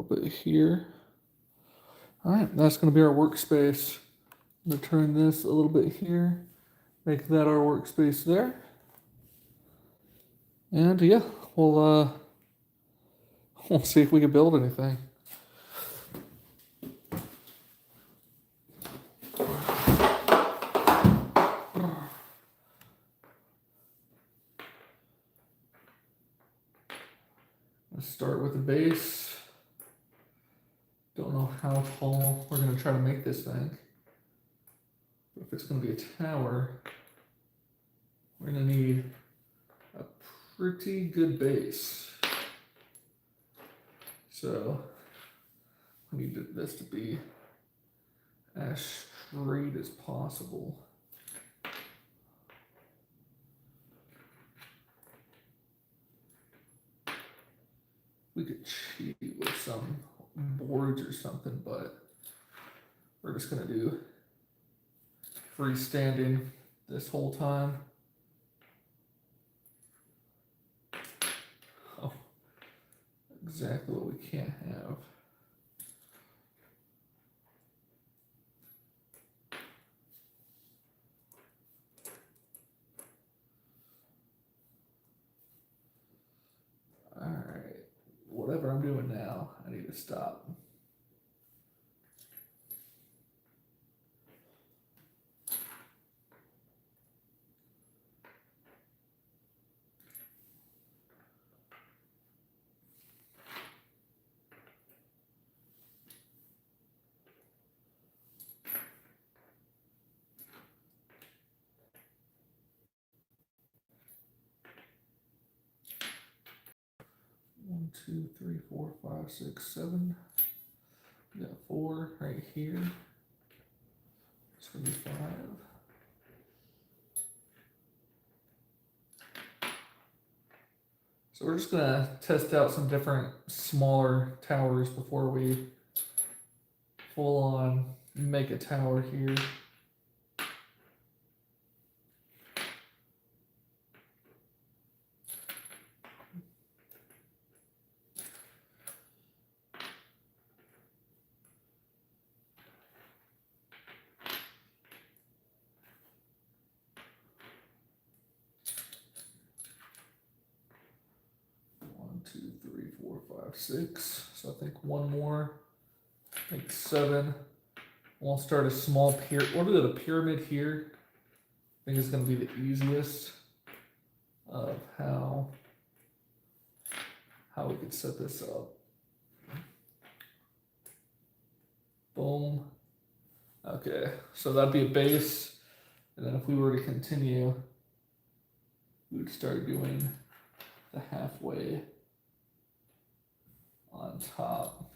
bit here. All right, that's going to be our workspace. I'm going to turn this a little bit here, make that our workspace there. And yeah, we'll see if we can build anything. Let's start with the base. Don't know how tall we're going to try to make this thing. But if it's going to be a tower, we're going to need a pretty good base. So we need this to be as straight as possible. We could cheat with some boards or something, but we're just gonna do freestanding this whole time. Oh, exactly what we can't have. All right, whatever I'm doing now, I need to stop. One, two, three, four, five, six, seven. We got 4 right here. It's gonna be 5. So we're just gonna test out some different smaller towers before we full on make a tower here. One, two, three, four, five, 6. So I think one more. I think 7. We'll start a small pyramid. We'll do the pyramid here. I think it's going to be the easiest of how we could set this up. Boom. Okay, so that'd be a base. And then if we were to continue, we would start doing the halfway on top.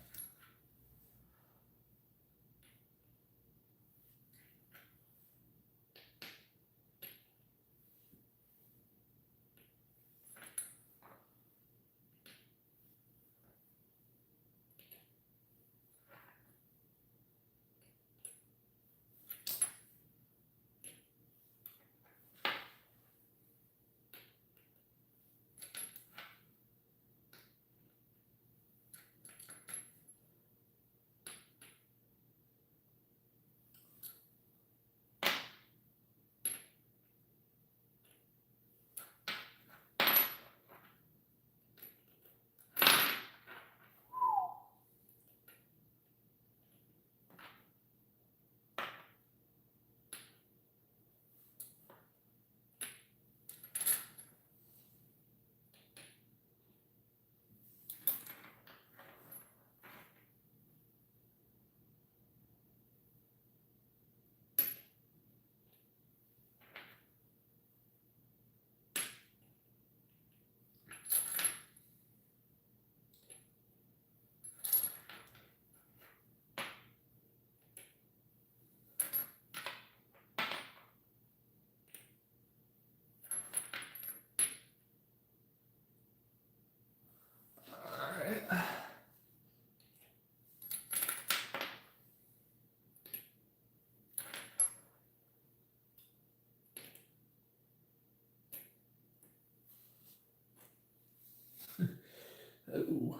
Oh.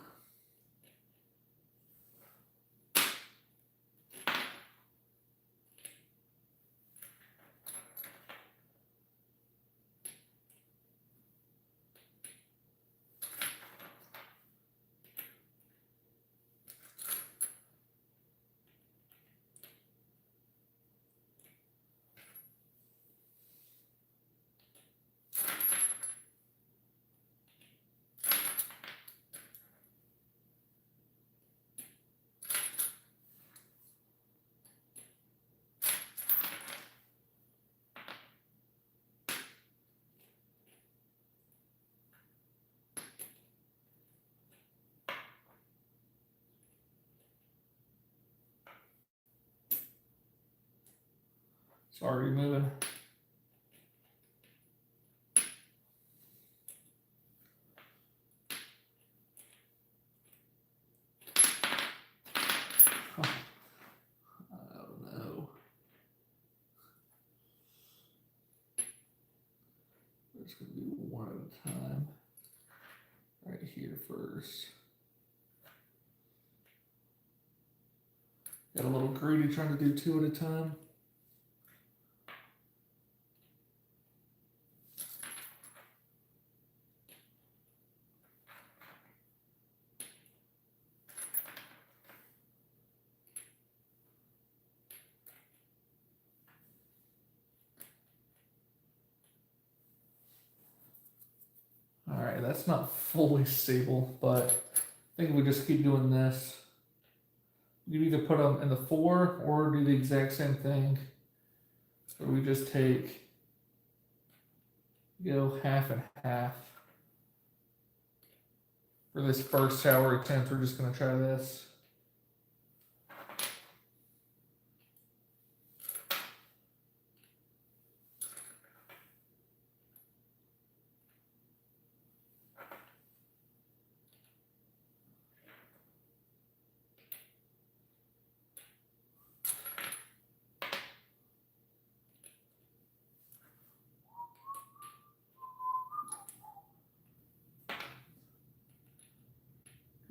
It's already moving. It's going to be one at a time. Right here first. Got a little greedy trying to do two at a time. All right, that's not fully stable, but I think we just keep doing this. You either put them in the 4 or do the exact same thing. So we just take, half and half. For this first tower attempt, we're just going to try this.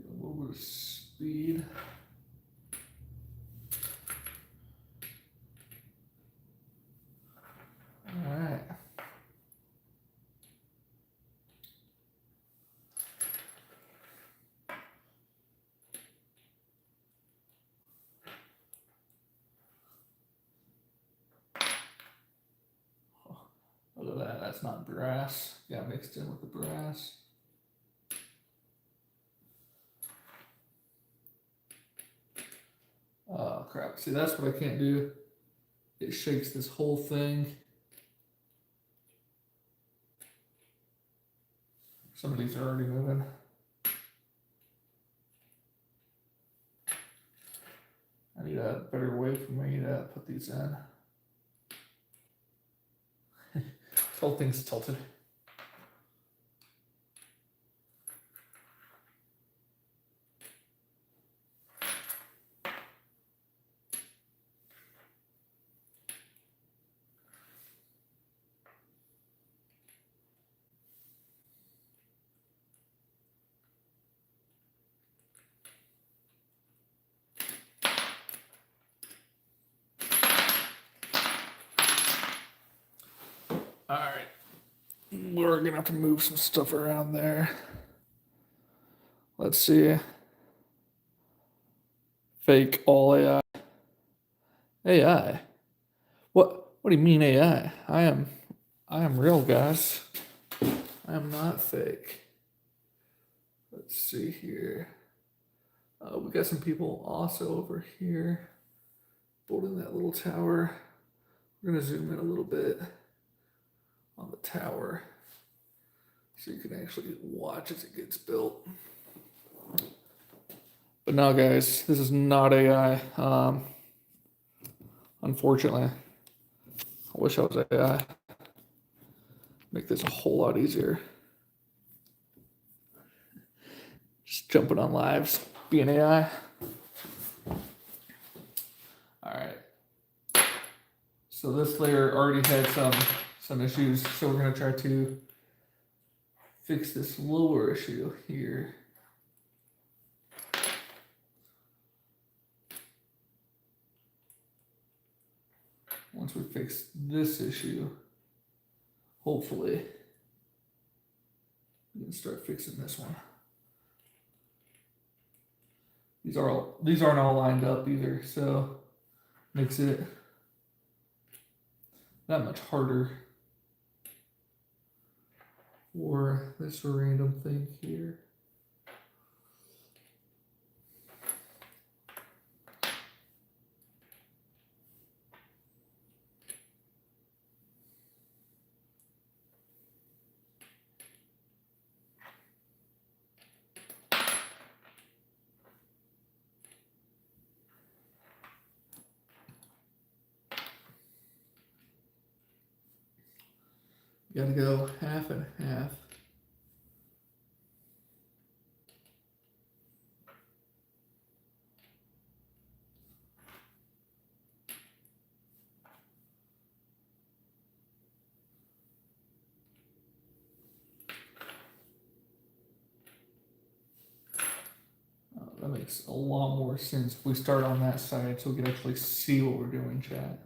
A little bit of speed. All right. Look at that, that's not brass. Got mixed in with the brass. Oh crap, see that's what I can't do. It shakes this whole thing. Some of these are already moving. I need a better way for me to put these in. This whole thing's tilted. All right, we're gonna have to move some stuff around there. Let's see. Fake all AI. AI? What do you mean AI? I am real, guys. I am not fake. Let's see here. We got some people also over here building that little tower. We're gonna zoom in a little bit on the tower so you can actually watch as it gets built. But no, guys, this is not AI. Unfortunately, I wish I was AI. Make this a whole lot easier. Just jumping on lives, being AI. All right. So this layer already had some issues, so we're gonna try to fix this lower issue here. Once we fix this issue, hopefully we can start fixing this one. These aren't all lined up either, so makes it that much harder for this random thing here. gotta go half and half. That makes a lot more sense if we start on that side so we can actually see what we're doing, chat.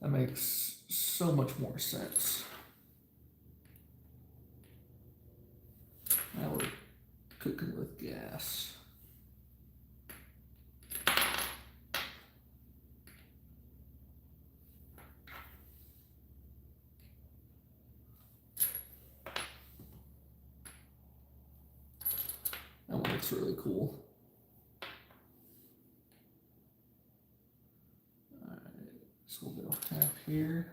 That makes so much more sense. Now we're cooking with gas. That one looks really cool. Alright, so we'll go half here.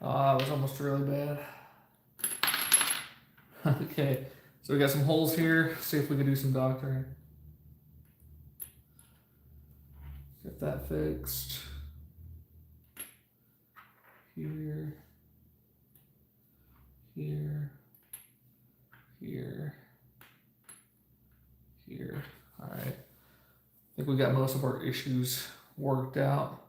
It was almost really bad. Okay, so we got some holes here. See if we can do some doctoring. Get that fixed. Here. Here. Here. Here. All right. I think we got most of our issues worked out.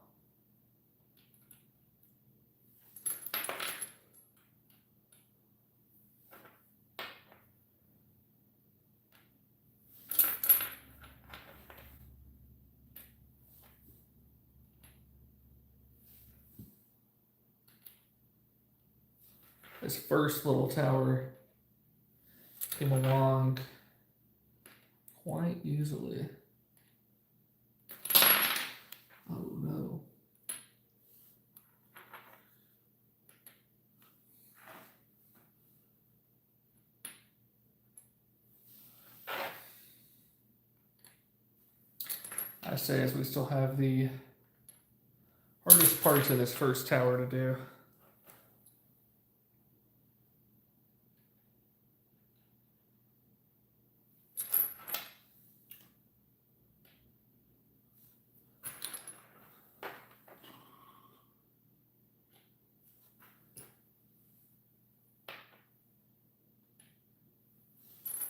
This first little tower came along quite easily. Oh no. I say as we still have the hardest part to this first tower to do.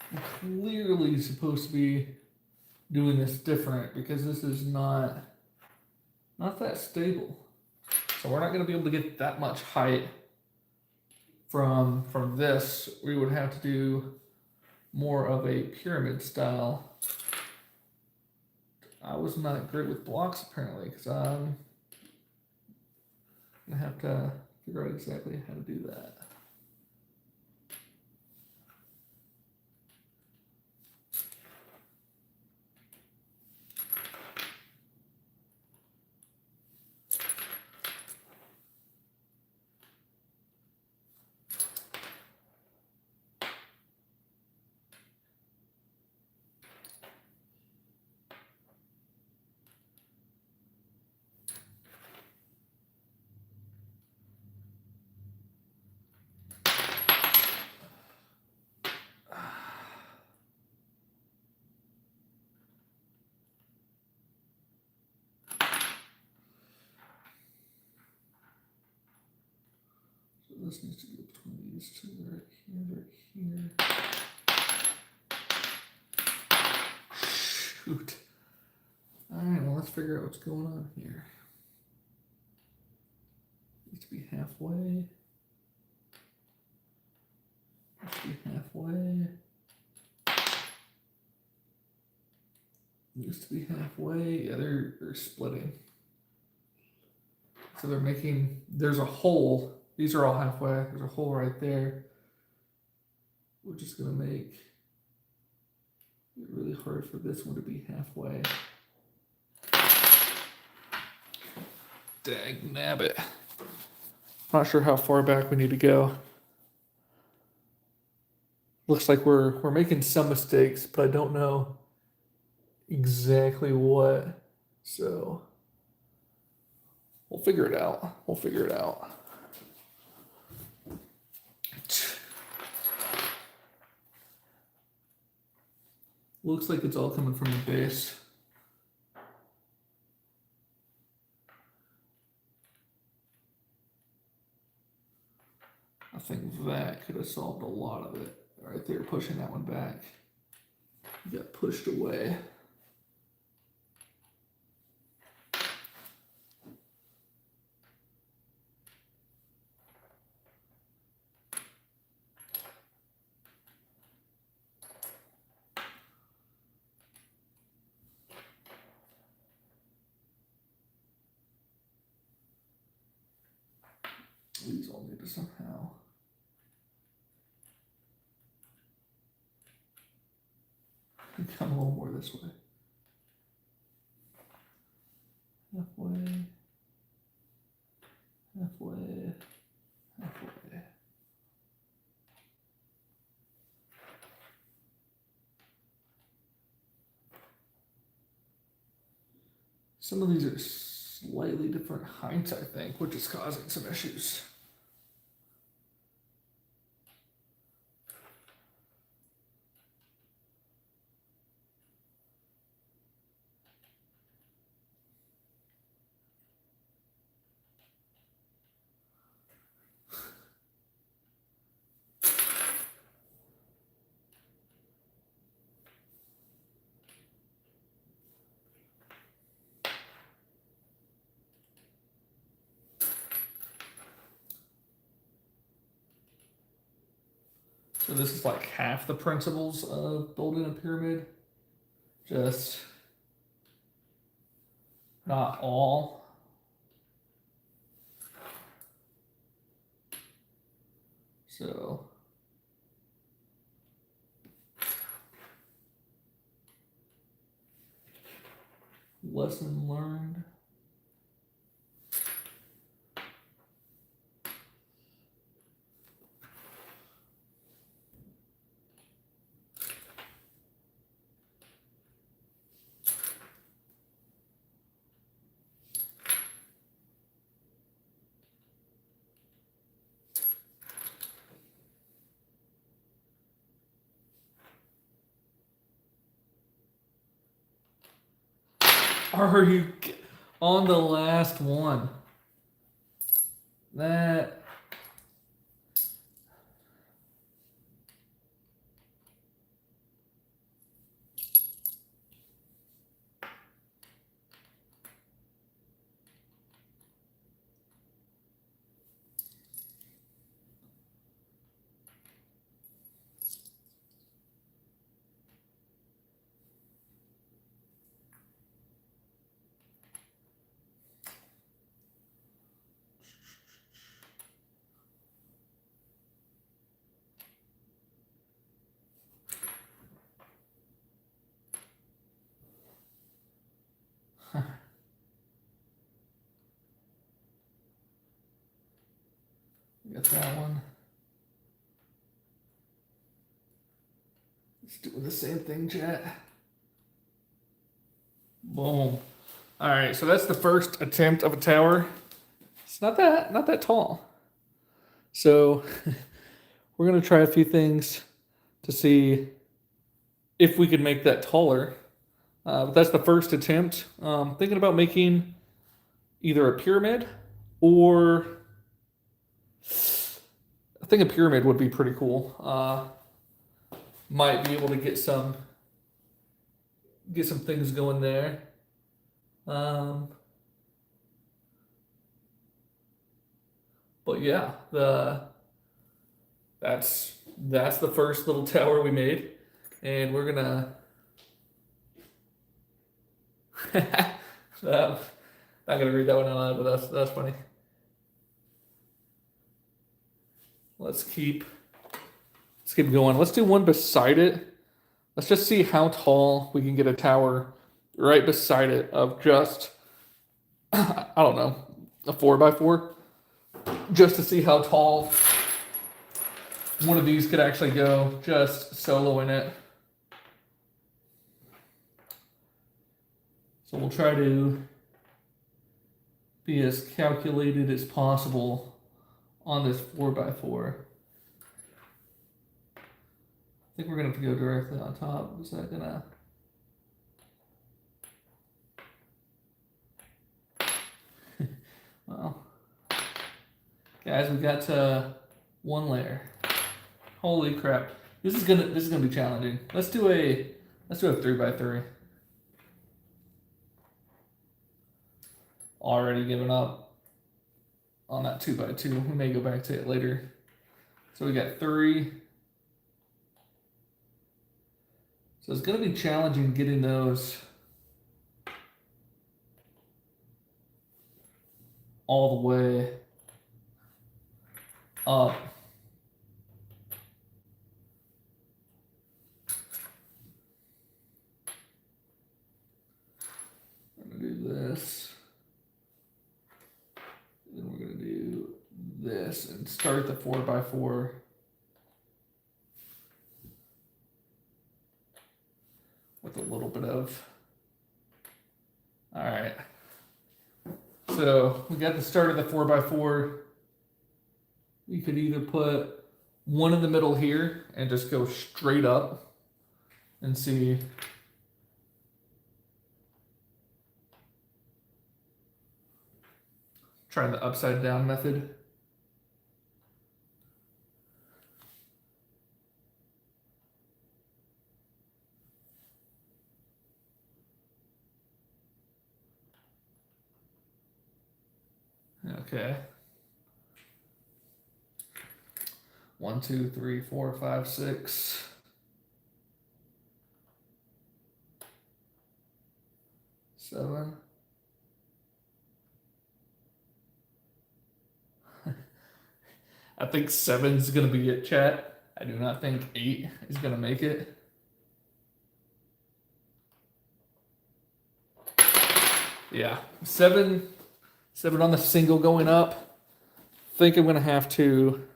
I'm clearly supposed to be doing this different because this is not that stable. So we're not going to be able to get that much height from this. We would have to do more of a pyramid style. I was not great with blocks apparently because I'm going to have to figure out exactly how to do that. this needs to go between these two, right here, right here. Shoot. All right, well, let's figure out what's going on here. Needs to be halfway. Needs to be halfway. Needs to be halfway. Yeah, they're splitting. So they're making, there's a hole. These are all halfway. There's a hole right there. We're just gonna make it really hard for this one to be halfway. Dag nabbit. Not sure how far back we need to go. Looks like we're making some mistakes, but I don't know exactly what. So we'll figure it out. We'll figure it out. Looks like it's all coming from the base. I think that could have solved a lot of it. Right there, pushing that one back. You got pushed away. These all need to somehow. Come a little more this way. Halfway. Halfway. Halfway. Some of these are slightly different heights, I think, which is causing some issues. So this is like half the principles of building a pyramid. Just not all. So lesson learned. Are you on the last one? That got that one. It's doing the same thing, chat. Boom. All right, so that's the first attempt of a tower. It's not that tall. So we're gonna try a few things to see if we can make that taller. But that's the first attempt. Thinking about making either a pyramid or I think a pyramid would be pretty cool. Might be able to get some things going there. But yeah, that's the first little tower we made, and we're gonna. Not gonna read that one out loud, but that's funny. Let's keep going. Let's do one beside it. Let's just see how tall we can get a tower right beside it of just I don't know, a 4x4, just to see how tall one of these could actually go, just soloing it. So we'll try to be as calculated as possible on this 4x4. I think we're gonna have to go directly on top. Is that gonna? Well, guys, we got one layer. Holy crap! This is gonna be challenging. Let's do a 3x3. Already given up on that 2x2. We may go back to it later. So we got 3. So it's going to be challenging getting those all the way up. I'm going to do this. Then we're going to do this and start the 4x4. With a little bit of. All right. So we got the start of the 4x4. We could either put one in the middle here and just go straight up and see. Try the upside down method. Okay. 1, 2, 3, 4, 5, 6. 7. I think 7 is going to be it, chat. I do not think 8 is going to make it. Yeah, 7 on the single going up. Think I'm going to have to.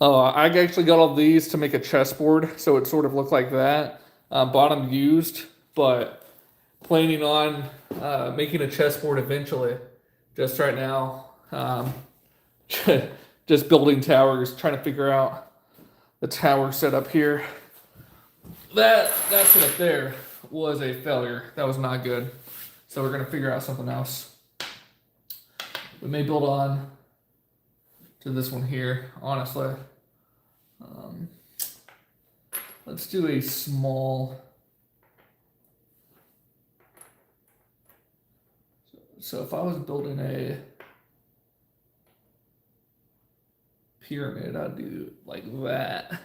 Oh, I actually got all these to make a chessboard, so it sort of looked like that. Bottom used, but planning on making a chessboard eventually. Just right now, just building towers, trying to figure out the tower setup here. That setup there was a failure. That was not good. So we're going to figure out something else. We may build on to this one here, honestly. Let's do a small. So if I was building a pyramid, I'd do like that.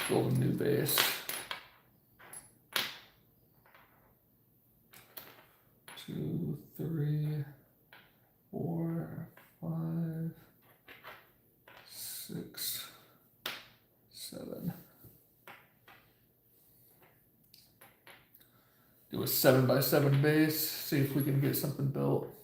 Build a new base. 2, 3, 4, 5, 6, 7. Do a 7x7 base. See if we can get something built.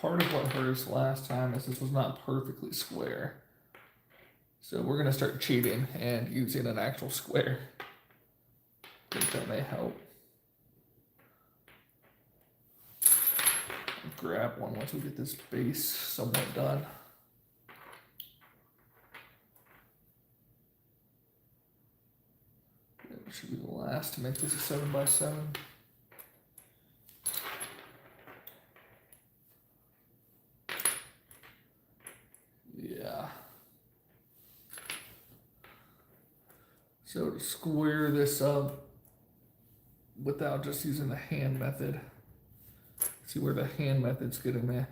part of what hurt us last time is this was not perfectly square. So we're gonna start cheating and using an actual square. I think that may help. Grab one once we get this base somewhat done. It should be the last to make this a 7x7. Yeah. So to square this up without just using the hand method, see where the hand method's getting me.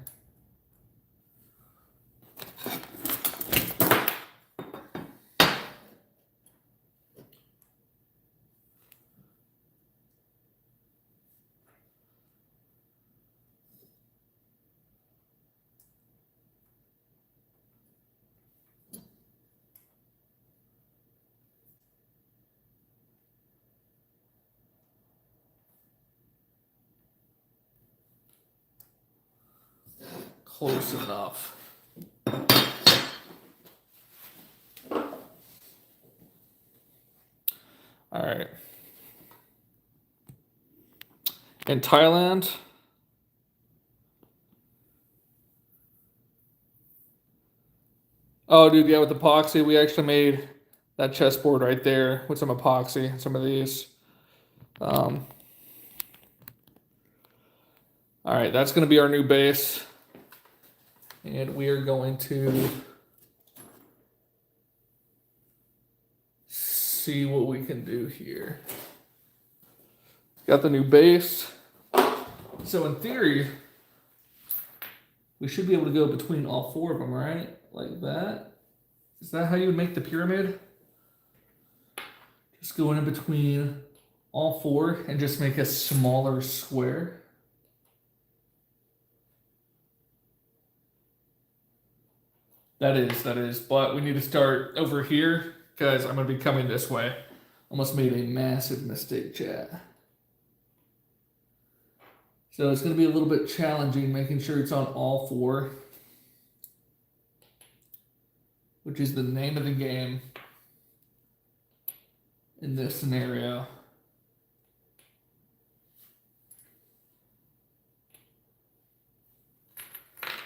Close enough. All right. In Thailand, oh, dude, yeah, with epoxy, we actually made that chessboard right there with some epoxy, some of these. All right, that's going to be our new base. And we are going to see what we can do here. Got the new base. So in theory, we should be able to go between all four of them, right? Like that. Is that how you would make the pyramid? Just go in between all four and just make a smaller square. That is, but we need to start over here because I'm going to be coming this way. Almost made a massive mistake, chat. So it's going to be a little bit challenging making sure it's on all four, which is the name of the game in this scenario.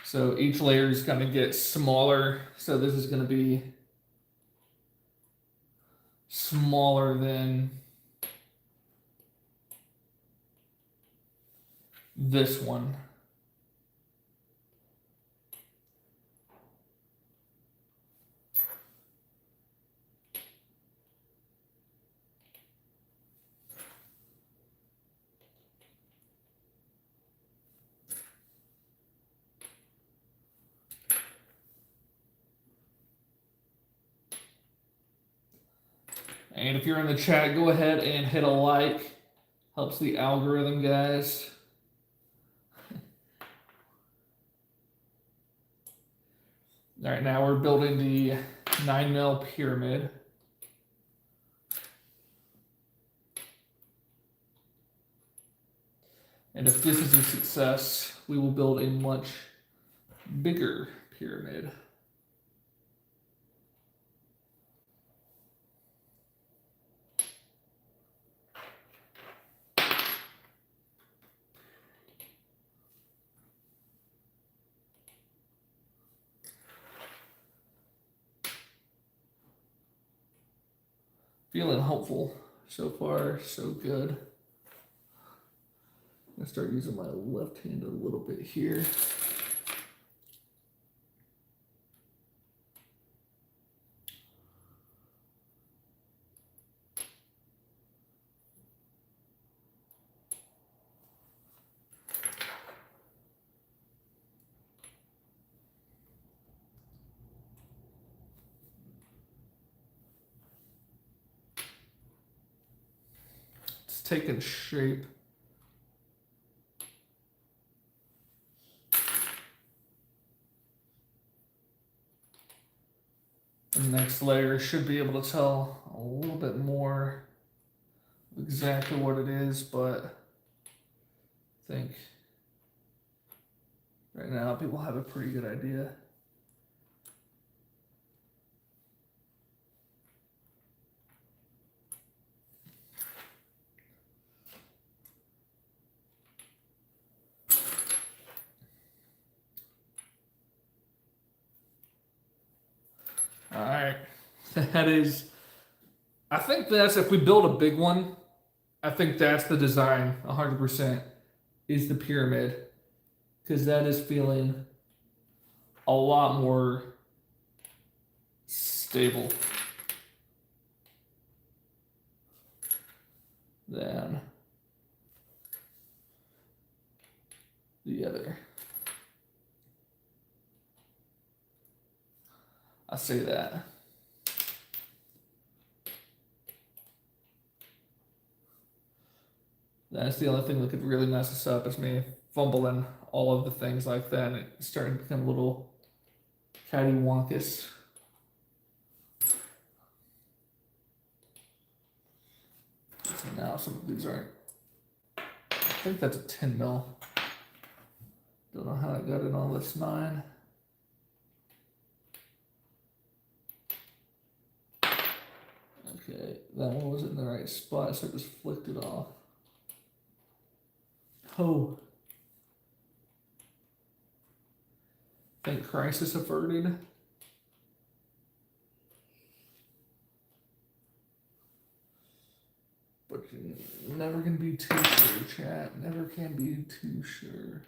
So each layer is going to get smaller. So this is going to be smaller than this one. And if you're in the chat, go ahead and hit a like. Helps the algorithm, guys. All right, now we're building the 9mm pyramid. And if this is a success, we will build a much bigger pyramid. Feeling hopeful. So far, so good. I'm gonna start using my left hand a little bit here. It's taking shape. The next layer should be able to tell a little bit more exactly what it is, but I think Right now, people have a pretty good idea. All right, that is, I think that's, if we build a big one, I think that's the design 100% is the pyramid, because that is feeling a lot more stable than the other. I say that. That's the only thing that could really mess us up, is me fumbling all of the things like that, and it's starting to become a little cattywampus. So now some of these aren't. I think that's a 10 mil. Don't know how I got it on this 9. Okay, that one wasn't in the right spot, so I just flicked it off. Oh. Think crisis averted. But you're never gonna be too sure, chat. Never can be too sure.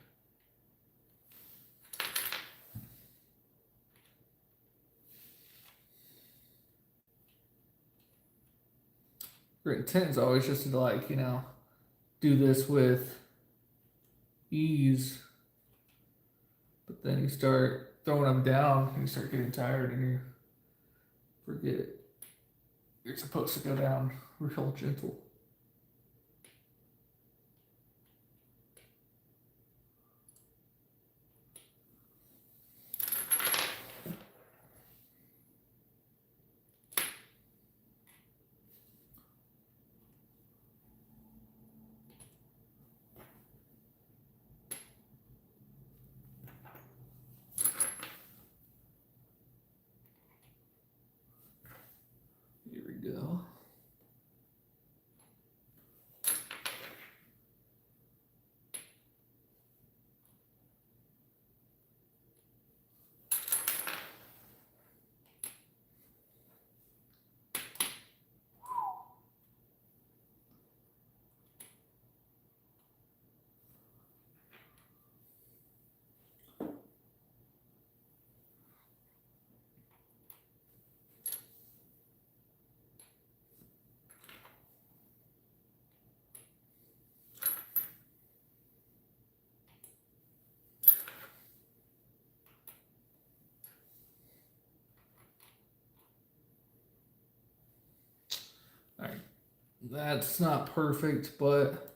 Your intent is always just to, like, you know, do this with ease. But then you start throwing them down and you start getting tired and you forget you're supposed to go down real gentle. Here we go. All right, that's not perfect, but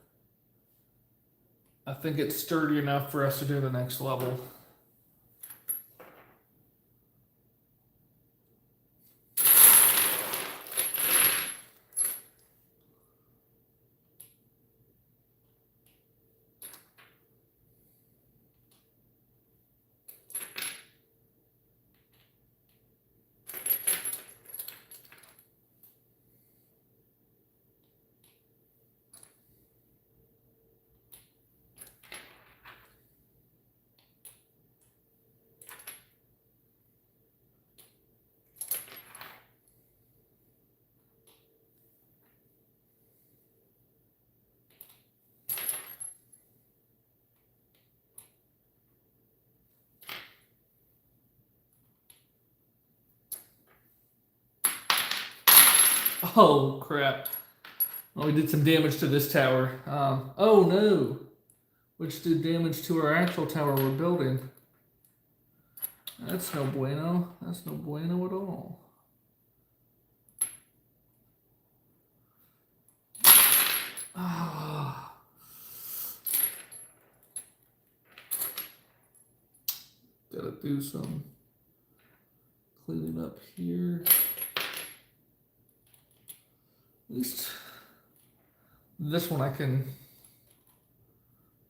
I think it's sturdy enough for us to do the next level. Oh, crap. Well, we did some damage to this tower. Oh, no. Which did damage to our actual tower we're building. That's no bueno. That's no bueno at all. Ah. Gotta do some cleaning up here. At least this one I can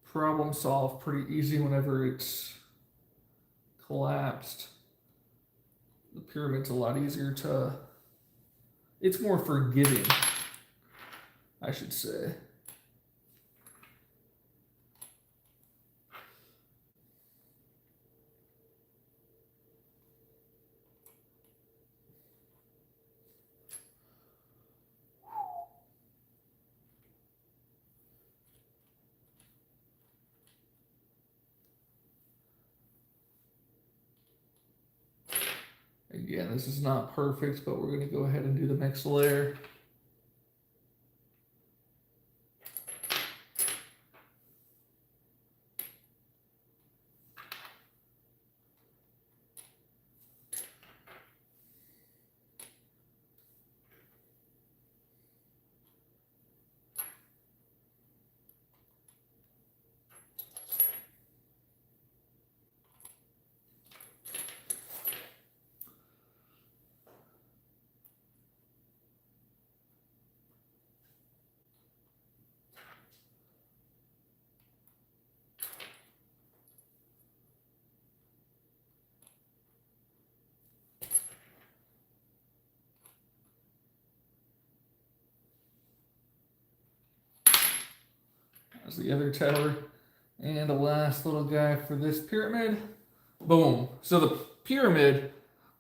problem solve pretty easy whenever it's collapsed, the pyramid's a lot easier to, it's more forgiving, I should say. Again, this is not perfect, but we're going to go ahead and do the next layer. That's the other tower. And the last little guy for this pyramid. Boom. So the pyramid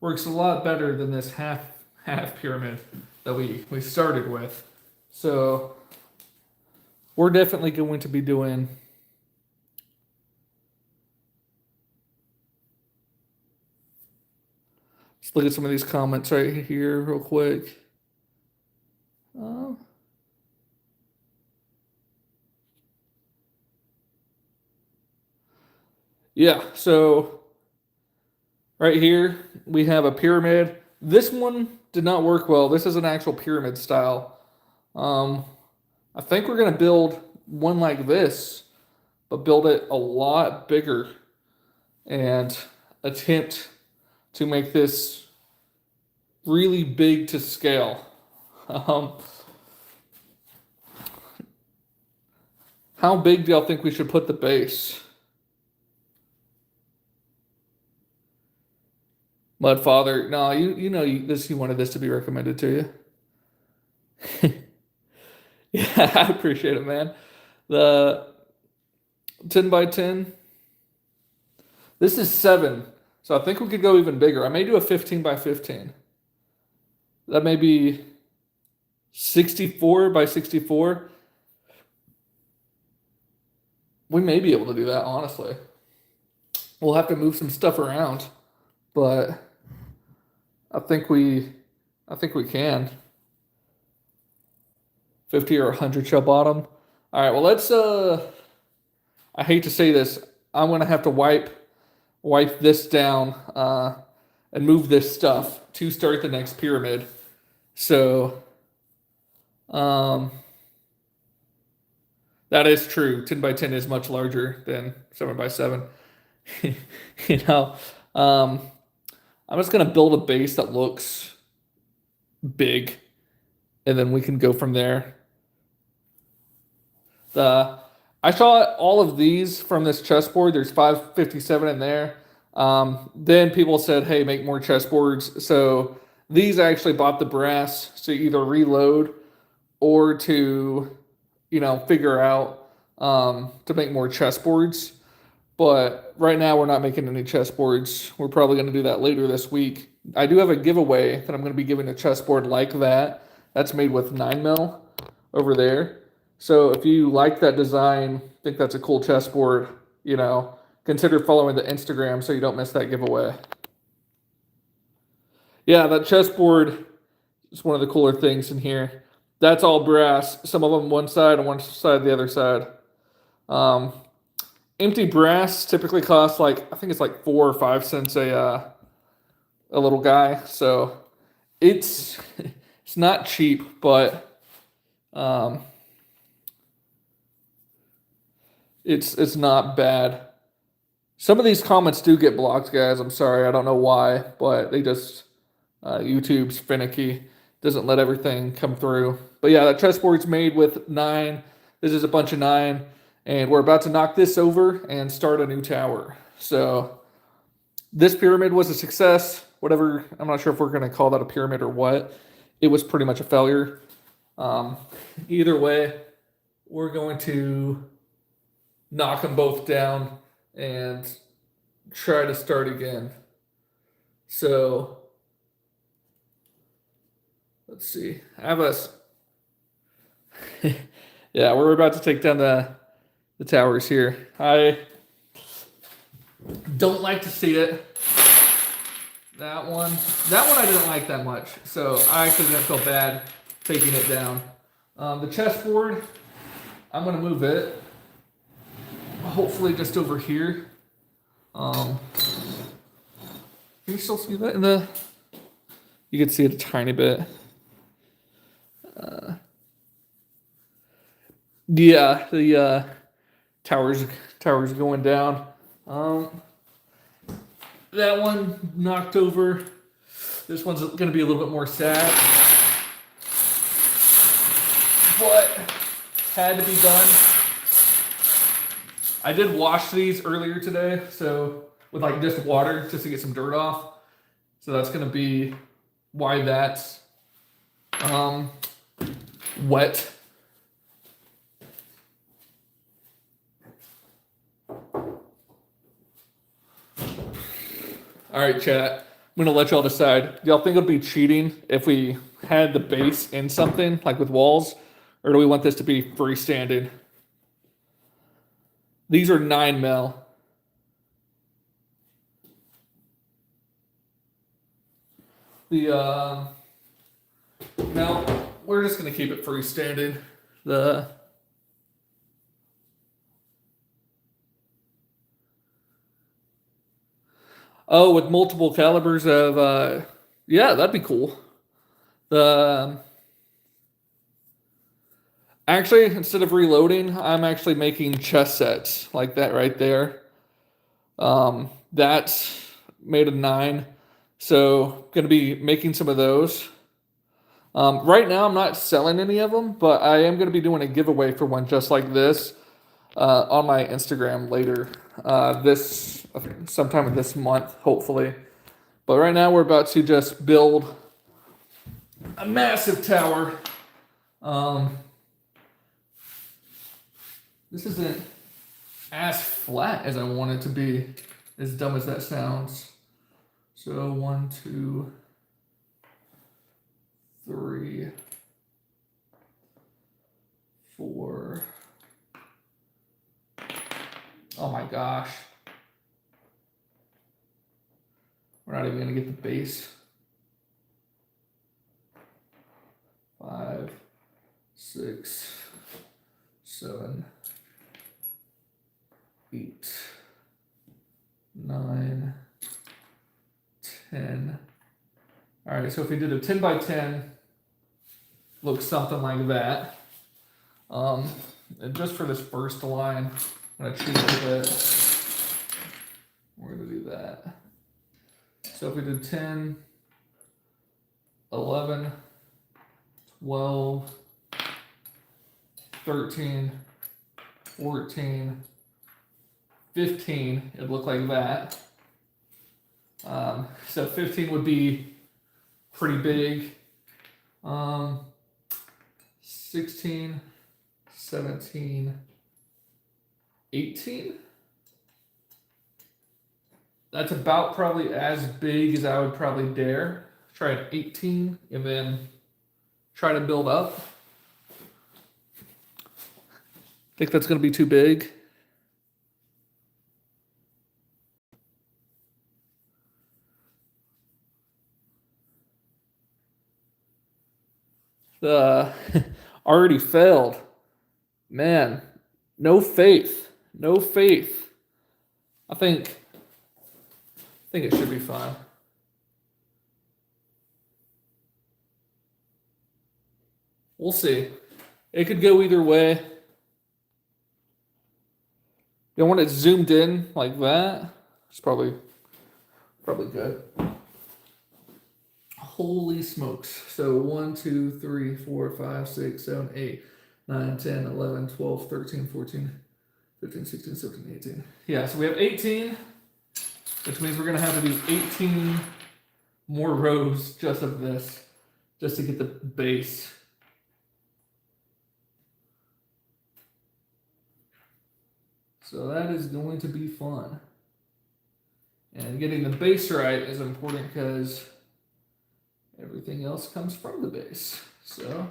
works a lot better than this half pyramid that we started with. So we're definitely going to be doing let's look at some of these comments right here real quick. Yeah, so right here we have a pyramid. This one did not work well. This is an actual pyramid style. I think we're gonna build one like this, but build it a lot bigger and attempt to make this really big to scale. How big do y'all think we should put the base? Mudfather, no, you know you wanted this to be recommended to you. Yeah, I appreciate it, man. The 10 by 10. This is 7, so I think we could go even bigger. I may do a 15 by 15. That may be 64 by 64. We may be able to do that, honestly. We'll have to move some stuff around, but I think we can. 50 or 100 shell bottom. All right, well let's I hate to say this, I'm gonna have to wipe this down and move this stuff to start the next pyramid. So that is true. 10 by 10 is much larger than 7 by 7. You know, I'm just gonna build a base that looks big, and then we can go from there. I shot all of these from this chessboard. There's 557 in there. Then people said, "Hey, make more chessboards." So these I actually bought the brass to either reload or to, figure out to make more chessboards. But right now we're not making any chessboards. We're probably going to do that later this week. I do have a giveaway that I'm going to be giving a chessboard like that. That's made with 9mm over there. So if you like that design, think that's a cool chessboard, consider following the Instagram so you don't miss that giveaway. Yeah, that chessboard is one of the cooler things in here. That's all brass. Some of them one side and one side the other side. Empty brass typically costs I think it's like 4 or 5 cents a little guy. So it's not cheap, but it's not bad. Some of these comments do get blocked, guys. I'm sorry. I don't know why, but they just YouTube's finicky. Doesn't let everything come through. But yeah, that chessboard's made with 9. This is a bunch of 9. And we're about to knock this over and start a new tower. So This pyramid was a success. Whatever, I'm not sure if we're going to call that a pyramid or what. It was pretty much a failure. Either way, we're going to knock them both down and try to start again. So let's see. I have us. Yeah, we're about to take down the towers here. I don't like to see it. That one I didn't like that much, so I actually didn't feel bad taking it down. The chessboard, I'm gonna move it. Hopefully just over here. Can you still see that in the? You can see it a tiny bit. Yeah, the towers going down. That one knocked over. This one's going to be a little bit more sad, but had to be done. I did wash these earlier today, so with like just water, just to get some dirt off. So that's going to be why that's wet. All right, chat. I'm gonna let y'all decide. Do y'all think it'd be cheating if we had the base in something like with walls, or do we want this to be freestanding? These are 9 mil. No, we're just gonna keep it freestanding. Oh, with multiple calibers of, yeah, that'd be cool. Actually, instead of reloading, I'm actually making chess sets like that right there. That's made of 9, so going to be making some of those. Right now, I'm not selling any of them, but I am going to be doing a giveaway for one just like this on my Instagram later. Sometime this month, hopefully. But right now we're about to just build a massive tower. This isn't as flat as I want it to be, as dumb as that sounds. So 1, 2, 3, 4. Oh my gosh. We're not even gonna get the base. 5, 6, 7, 8, 9, 10. All right, so if we did a 10 by 10, looks something like that. And just for this first line, I'm gonna cheat a little bit. We're gonna do that. So if we did 10, 11, 12, 13, 14, 15, it'd look like that. So 15 would be pretty big. 16, 17, 18. That's about probably as big as I would probably dare. Try at 18 and then try to build up. Think that's going to be too big? Already failed. Man, no faith. No faith. I think it should be fine. We'll see. It could go either way. You want it zoomed in like that? It's probably good. Holy smokes. So 1, 2, 3, 4, 5, 6, 7, 8, 9, 10, 11, 12, 13, 14, 15, 16, 17, 18. Yeah, so we have 18. which means we're gonna have to do 18 more rows just of this, just to get the base. So that is going to be fun. And getting the base right is important because everything else comes from the base. So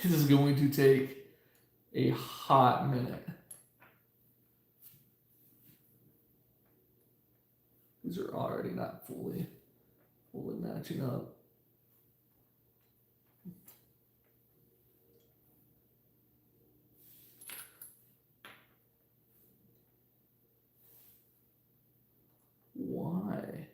this is going to take a hot minute. These are already not fully matching up. Why?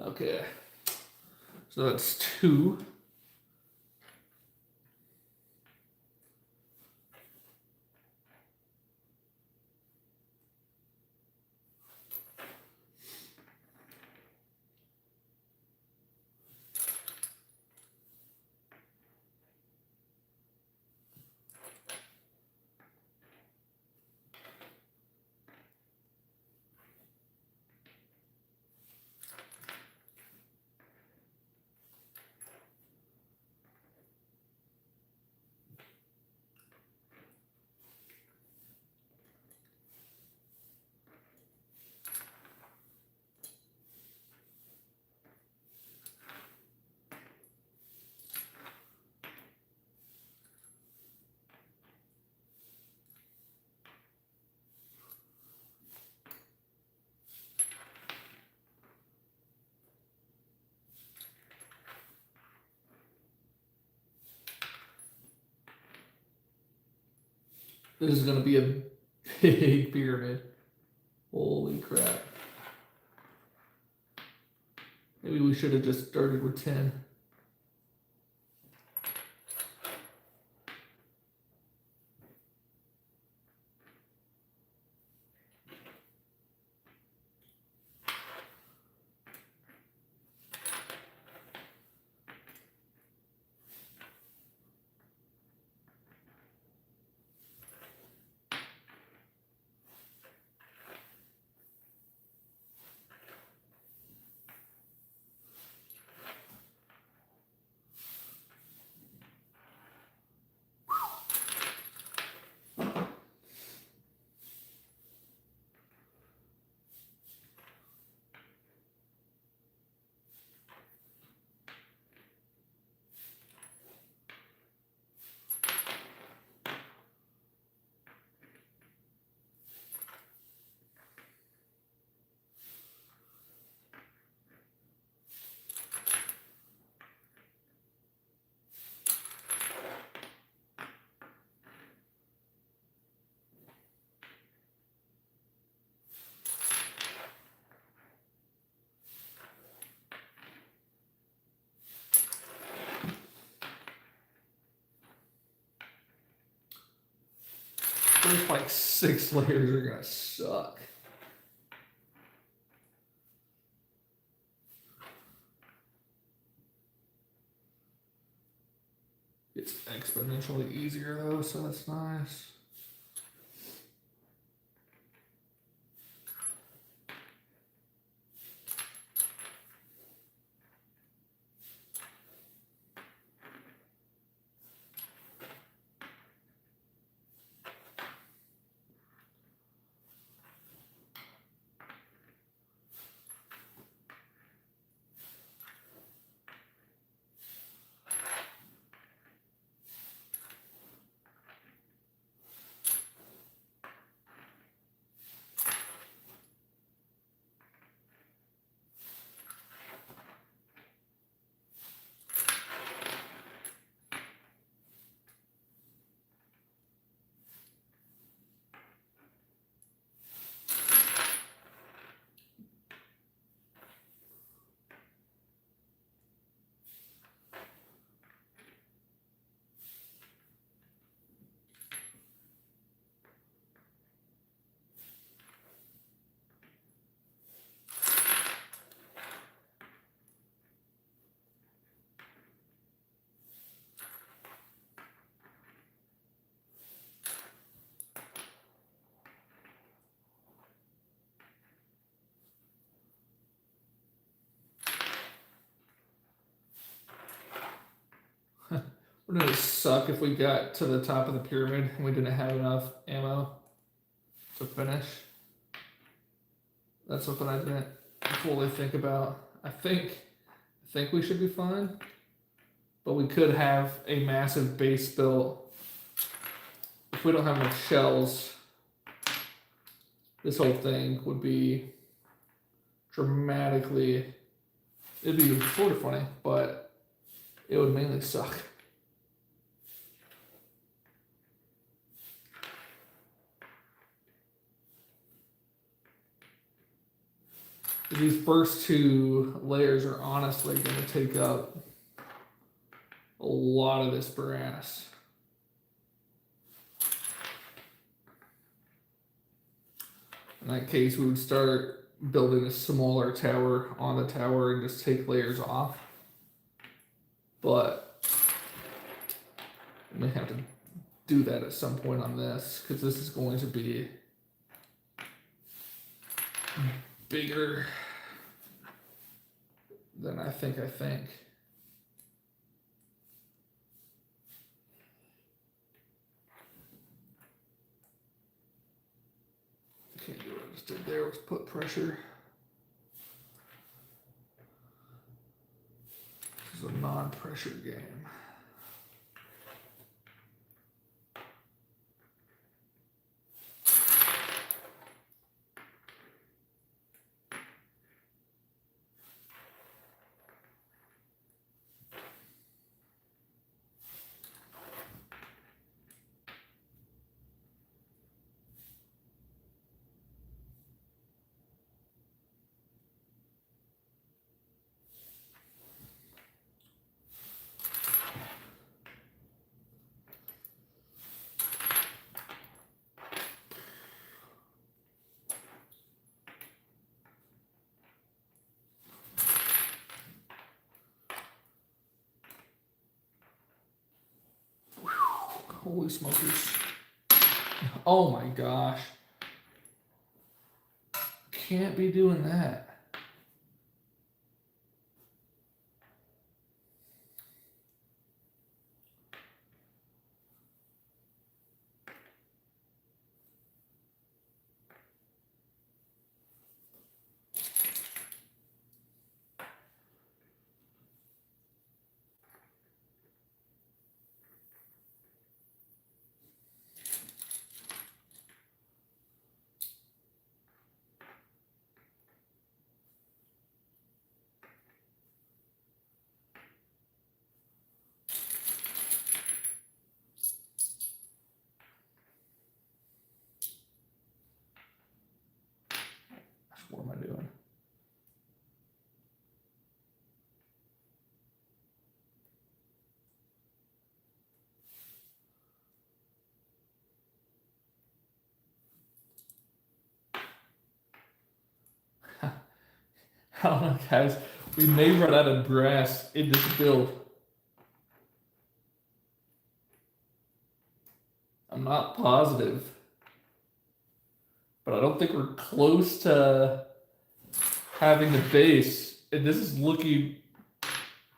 Okay, so that's 2. This is gonna be a big pyramid. Holy crap. Maybe we should have just started with 10. First like 6 layers are gonna suck. It's exponentially easier though, so that's nice. Wouldn't it suck if we got to the top of the pyramid and we didn't have enough ammo to finish? That's something I didn't fully think about. I think we should be fine, but we could have a massive base built. If we don't have enough shells, this whole thing would be dramatically. It'd be sort of funny, but it would mainly suck. These first two layers are honestly going to take up a lot of this brass. In that case, we would start building a smaller tower on the tower and just take layers off. But we may have to do that at some point on this, because this is going to be bigger than I think. I can't do what I just did there, was put pressure. This is a non-pressure game. Holy smokers. Oh my gosh. Can't be doing that. What am I doing? I don't know, guys. We may run out of brass in this build. I'm not positive, but I don't think we're close to having the base. And this is looking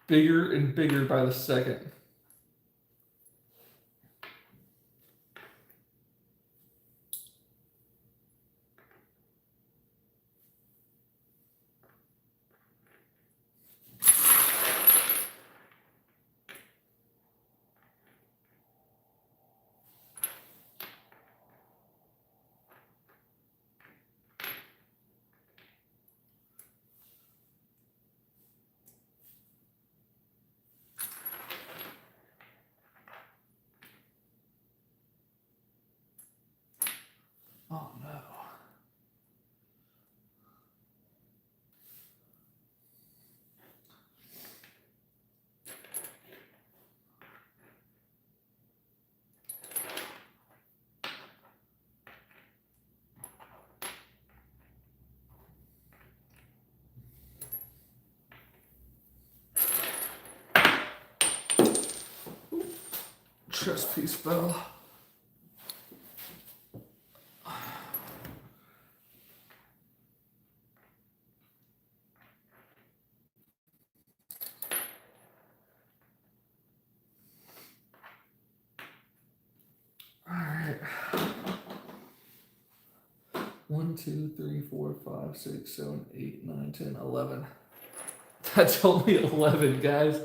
bigger and bigger by the second. Oh no. Chest piece fell. right. 1, 2, 3, 4, 5, 6, 7, 8, 9, 10, 11. That's only 11, guys.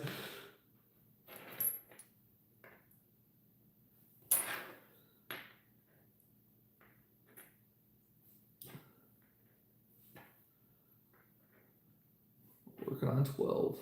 Working on 12.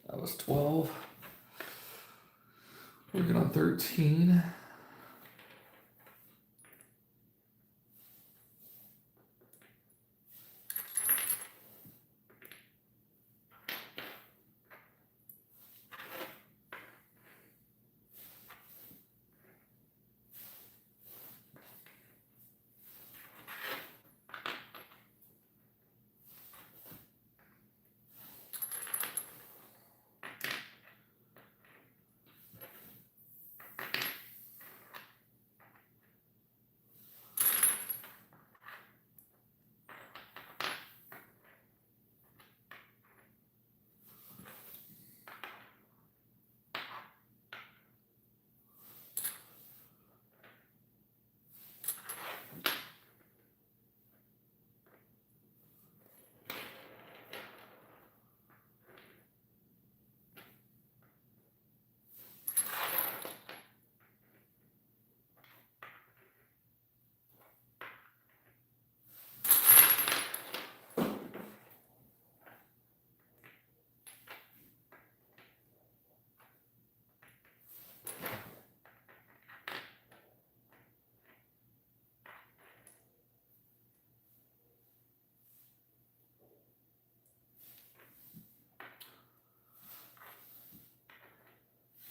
That was 12. Working on 13.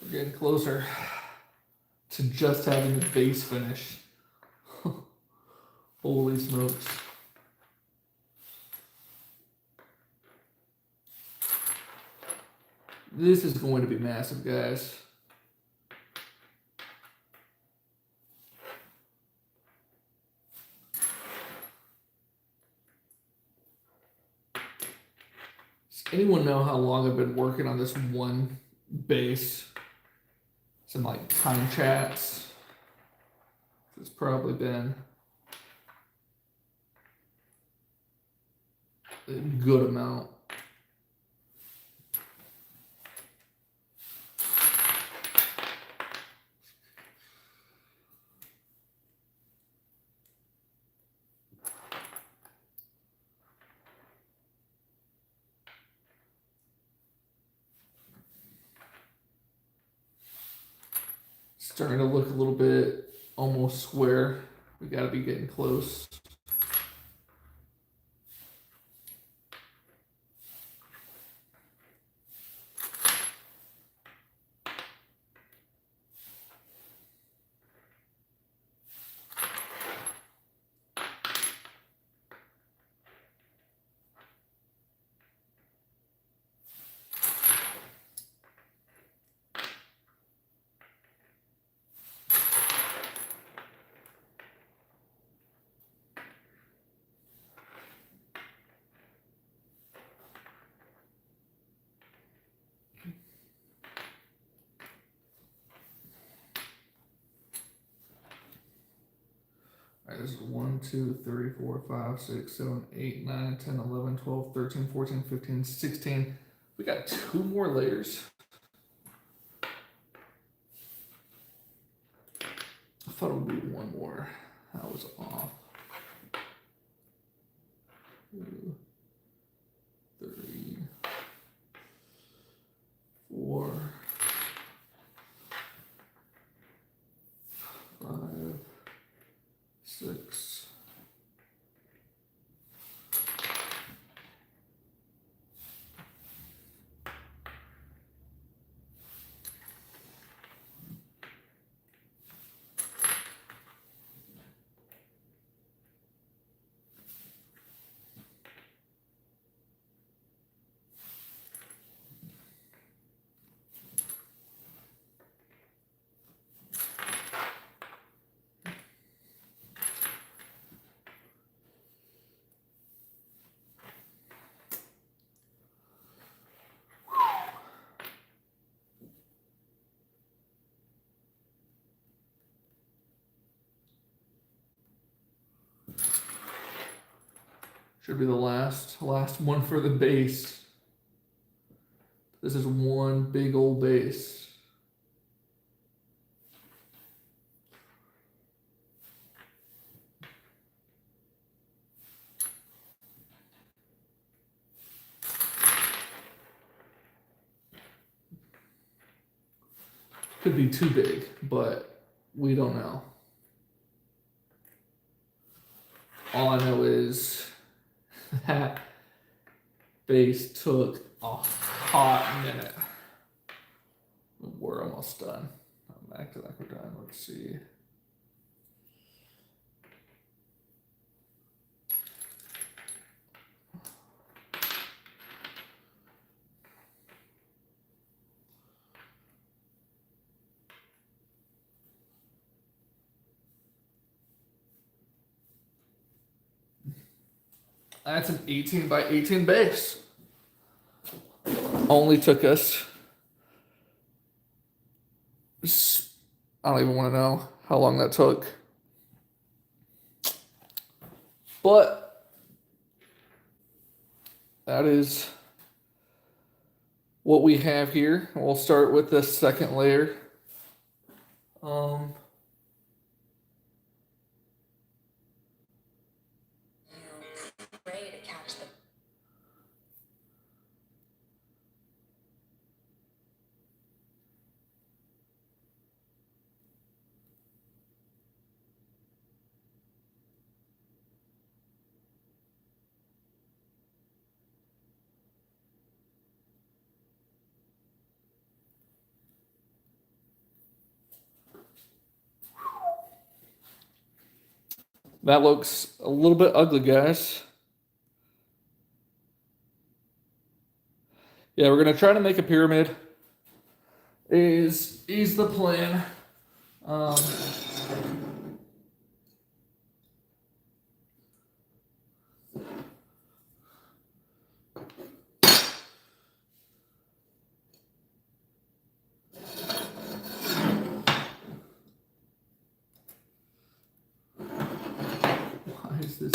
We're getting closer to just having the base finish. Holy smokes. This is going to be massive, guys. Does anyone know how long I've been working on this one base? Some like time chats. It's probably been a good amount. Starting to look a little bit almost square. We got to be getting close. All right, this is 1, 2, 3, 4, 5, 6, 7, 8, 9, 10, 11, 12, 13, 14, 15, 16. We got 2 more layers. I thought it would be 1 more. I was off. 2, 3, 4, 5, 6. Should be the last one for the base. This is one big old base. Could be too big, but we don't know. All I know is that base took a hot minute. We're almost done. I'm acting like we're done. Let's see. That's an 18 by 18 base. Only took us, I don't even want to know how long that took. But that is what we have here. We'll start with the second layer. Pray to catch the That looks a little bit ugly, guys. Yeah, we're gonna try to make a pyramid. Is the plan. Why is this?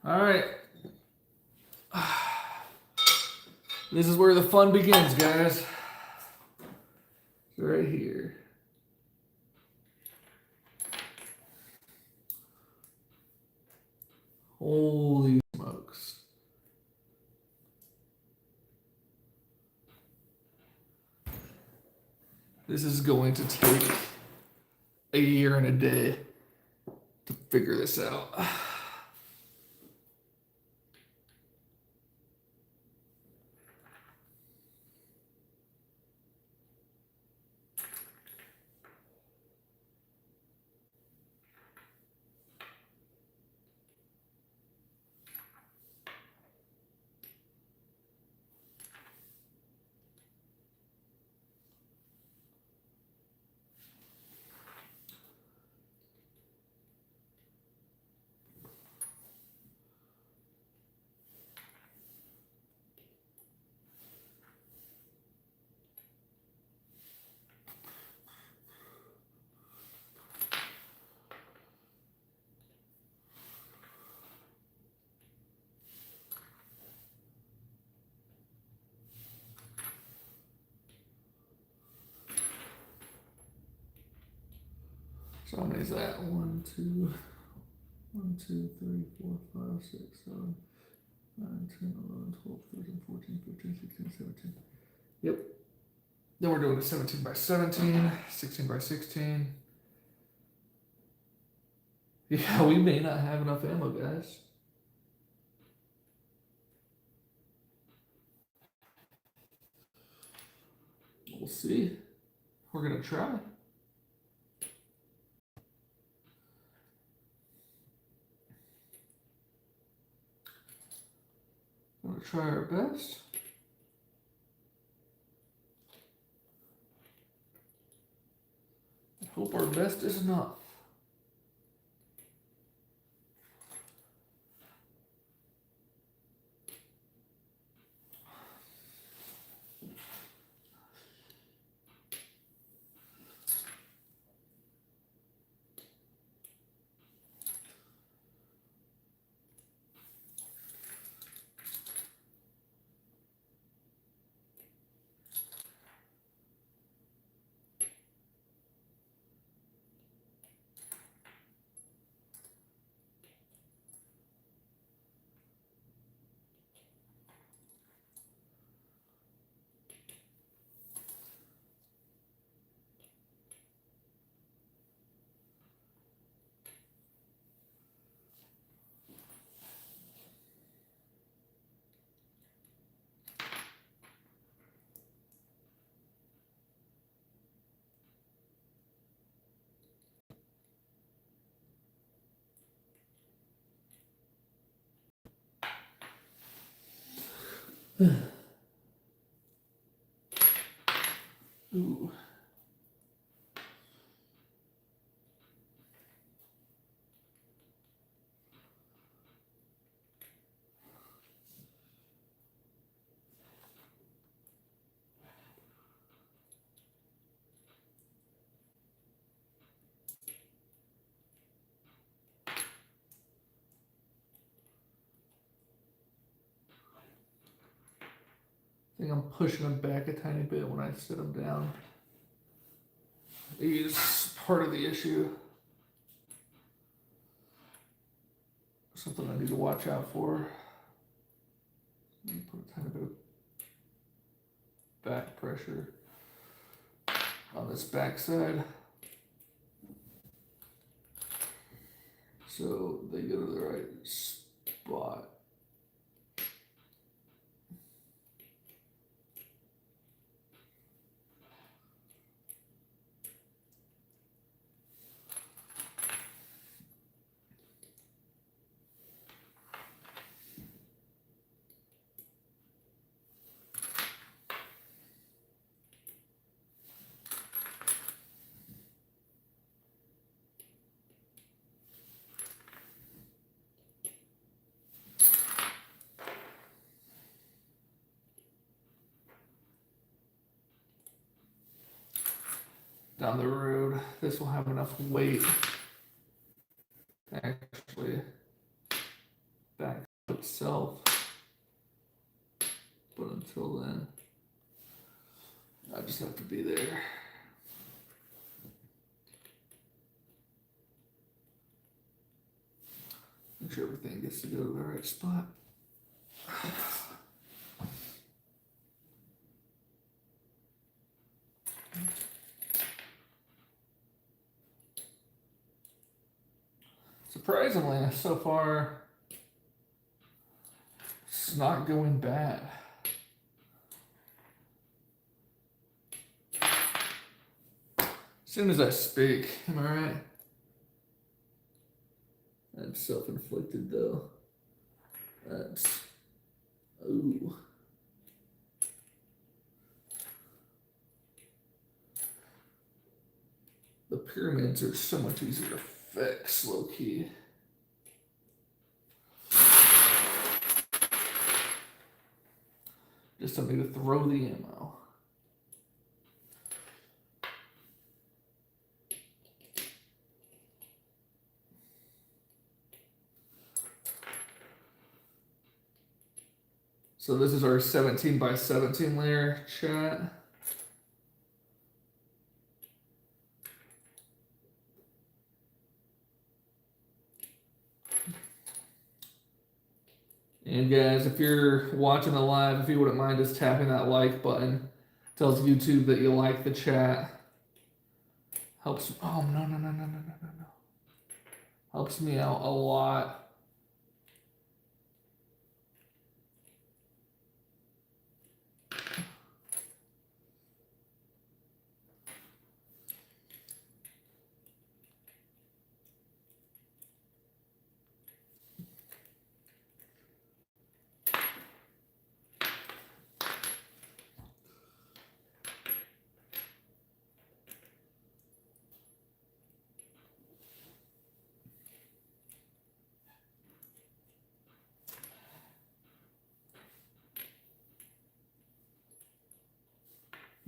All right. This is where the fun begins, guys. Right here. Holy smokes. This is going to take a year and a day to figure this out. So how many is that? 1, 2, 3, 4, 5, 6, 7, 9, 10, 11, 12, 13, 14, 15, 16, 17. Yep. Then we're doing a 17 by 17, 16 by 16. Yeah, we may not have enough ammo, guys. We'll see. We're gonna try. We're gonna try our best. I hope our best is enough. Ooh. I think I'm pushing them back a tiny bit when I sit them down. Is part of the issue. Something I need to watch out for. Let me put a tiny bit of back pressure on this back side. So they go to the right spot. Down the road, this will have enough weight to actually back up itself. But until then, I just have to be there. Make sure everything gets to go to the right spot. Surprisingly, so far, it's not going bad. As soon as I speak, am I right? That's self-inflicted though. That's, ooh. The pyramids are so much easier to fix, low key. Just don't need to throw the ammo. So this is our 17 by 17 layer, chat. And guys, if you're watching the live, if you wouldn't mind just tapping that like button, tells YouTube that you like the chat. Helps, oh no. Helps me out a lot.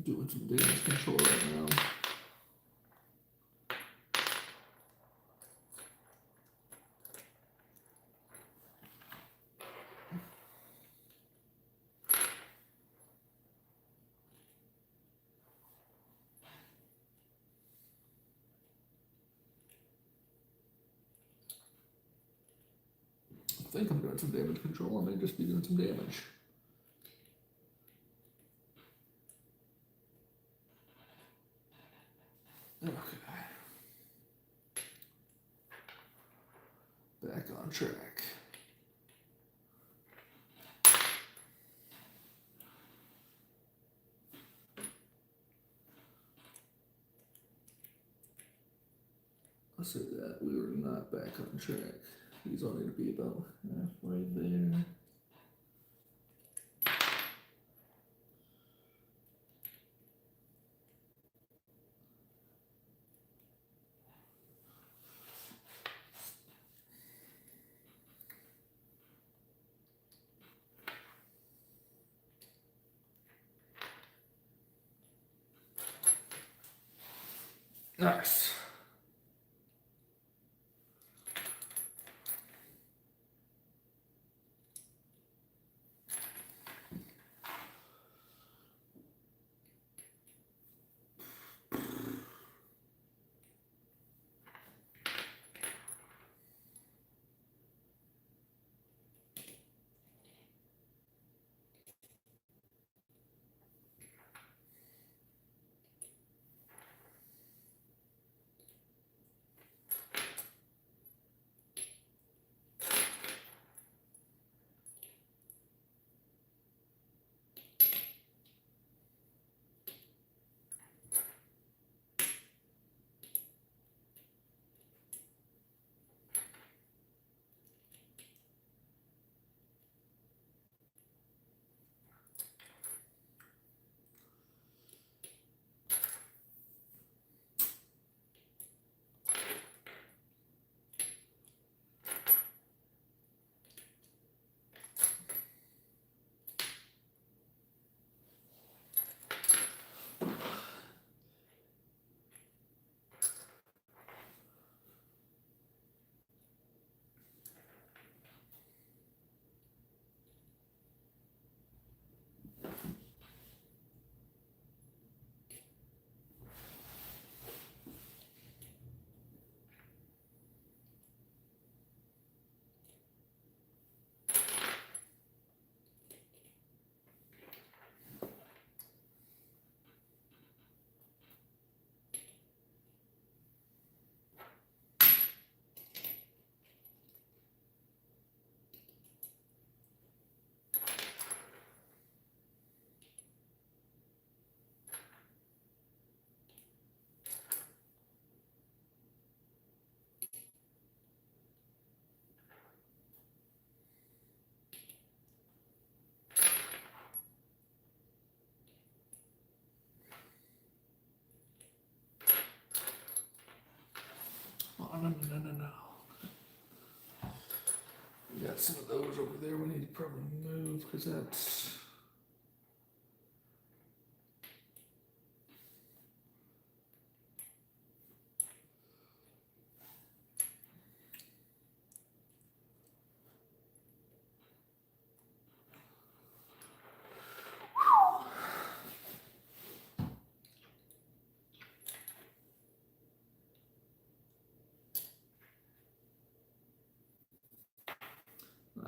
Doing some damage control right now. I think I'm doing some damage control. I may just be doing some damage. Okay. Back on track. I'll say that we were not back on track. These all need to be about halfway there. Nice. Oh, no. We got some of those over there we need to probably move because that's.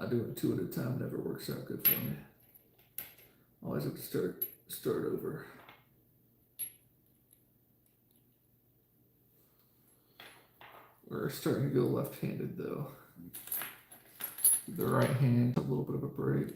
Doing two at a time never works out good for me. Always have to start over. We're starting to go left-handed though. The right hand, a little bit of a break.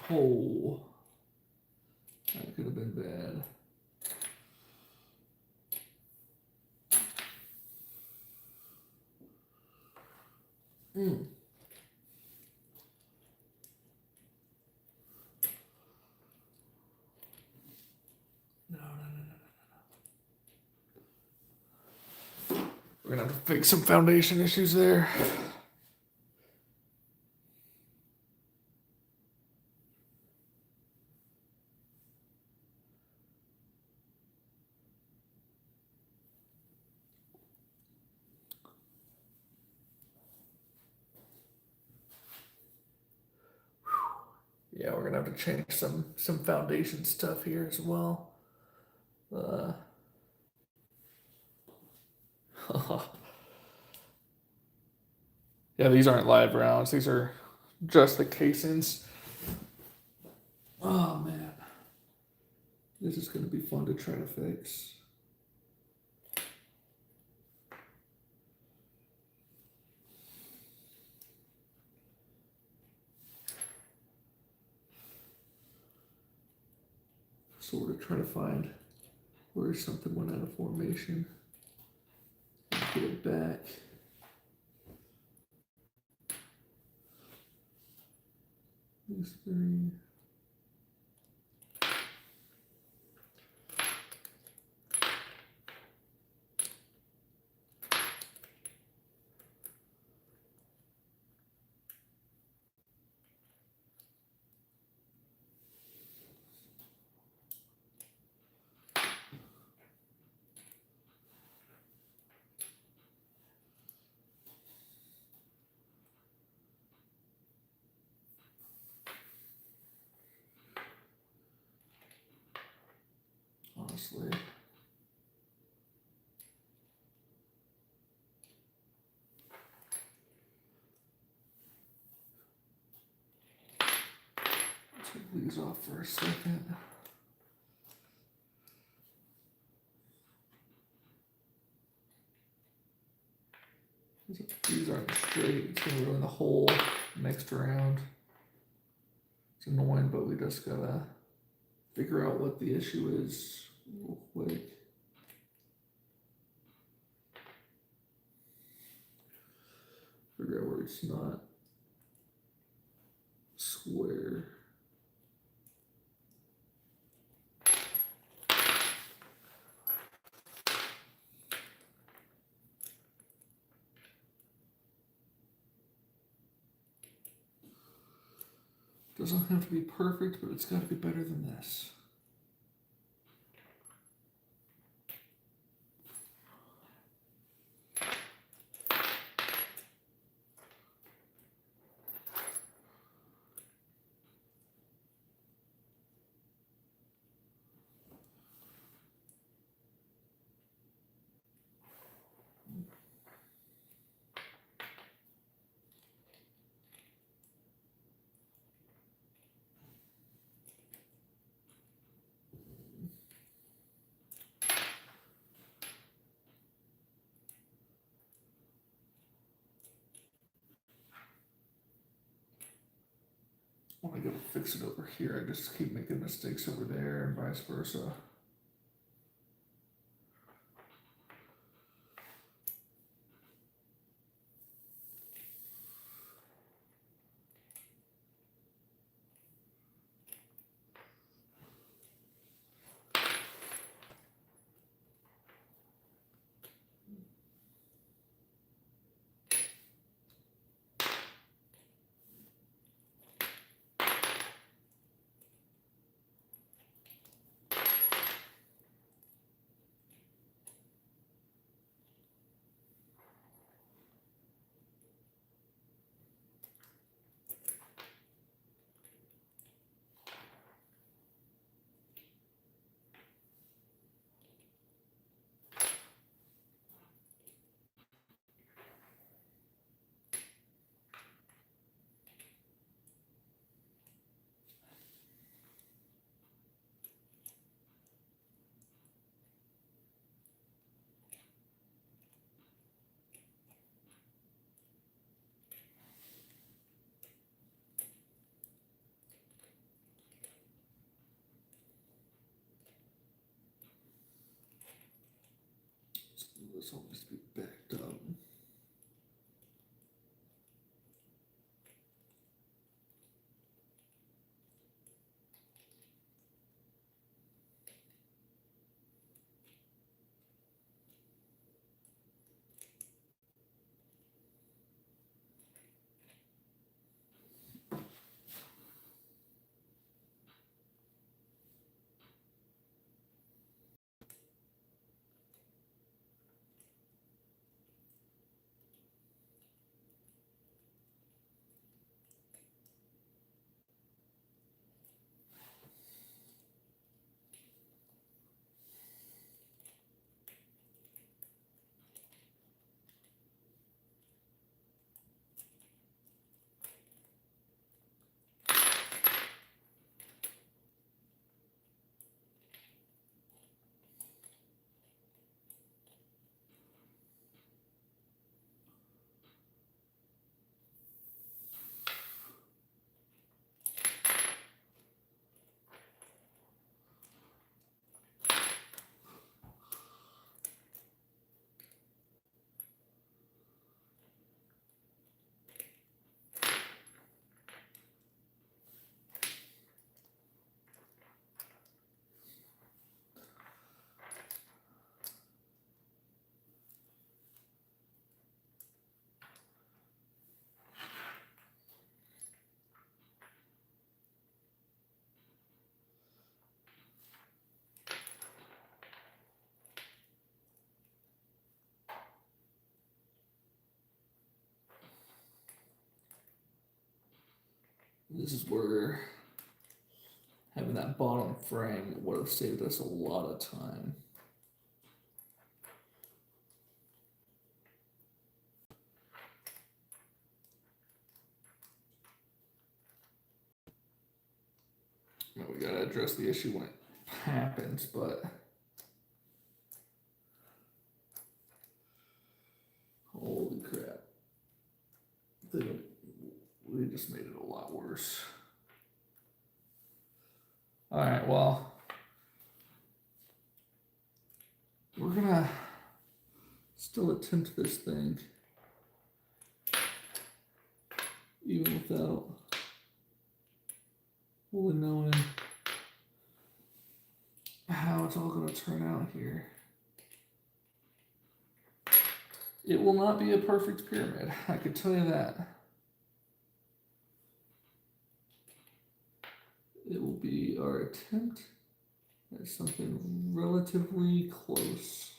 hole. That could have been bad. Mm. No. We're gonna have to fix some foundation issues there. Yeah, we're gonna have to change some foundation stuff here as well. Yeah, these aren't live rounds. These are just the casings. Oh man, this is gonna be fun to try to fix. Sort of try to find where something went out of formation. Get it back. These three. Honestly. Take these off for a second. These aren't straight. It's gonna ruin the whole next round. It's annoying, but we just gotta figure out what the issue is real quick. Figure out where it's not square. Doesn't have to be perfect, but it's got to be better than this. When I go to fix it over here, I just keep making mistakes over there and vice versa. this all needs to be backed up. This is where having that bottom frame would have saved us a lot of time. Now we gotta address the issue when it happens, but holy crap. We just made it a lot worse. All right, well, we're gonna still attempt this thing, even without fully knowing how it's all gonna turn out here. It will not be a perfect pyramid, I could tell you that. It will be our attempt at something relatively close.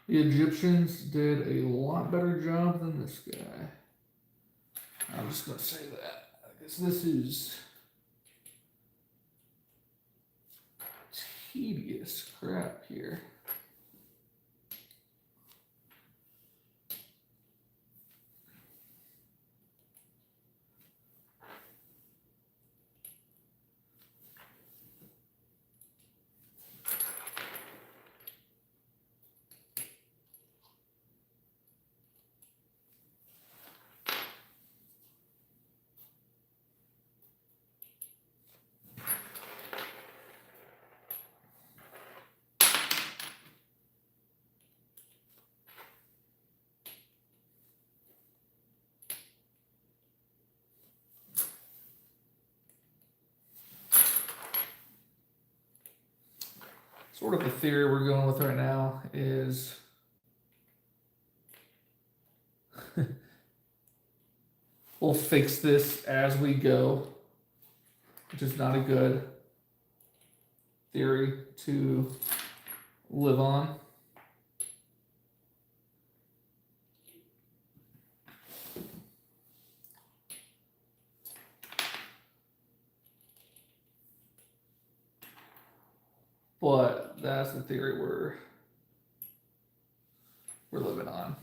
The Egyptians did a lot better job than this guy. I'm just gonna say that because this is tedious crap here. Sort of the theory we're going with right now is we'll fix this as we go, which is not a good theory to live on. But that's the theory we're living on.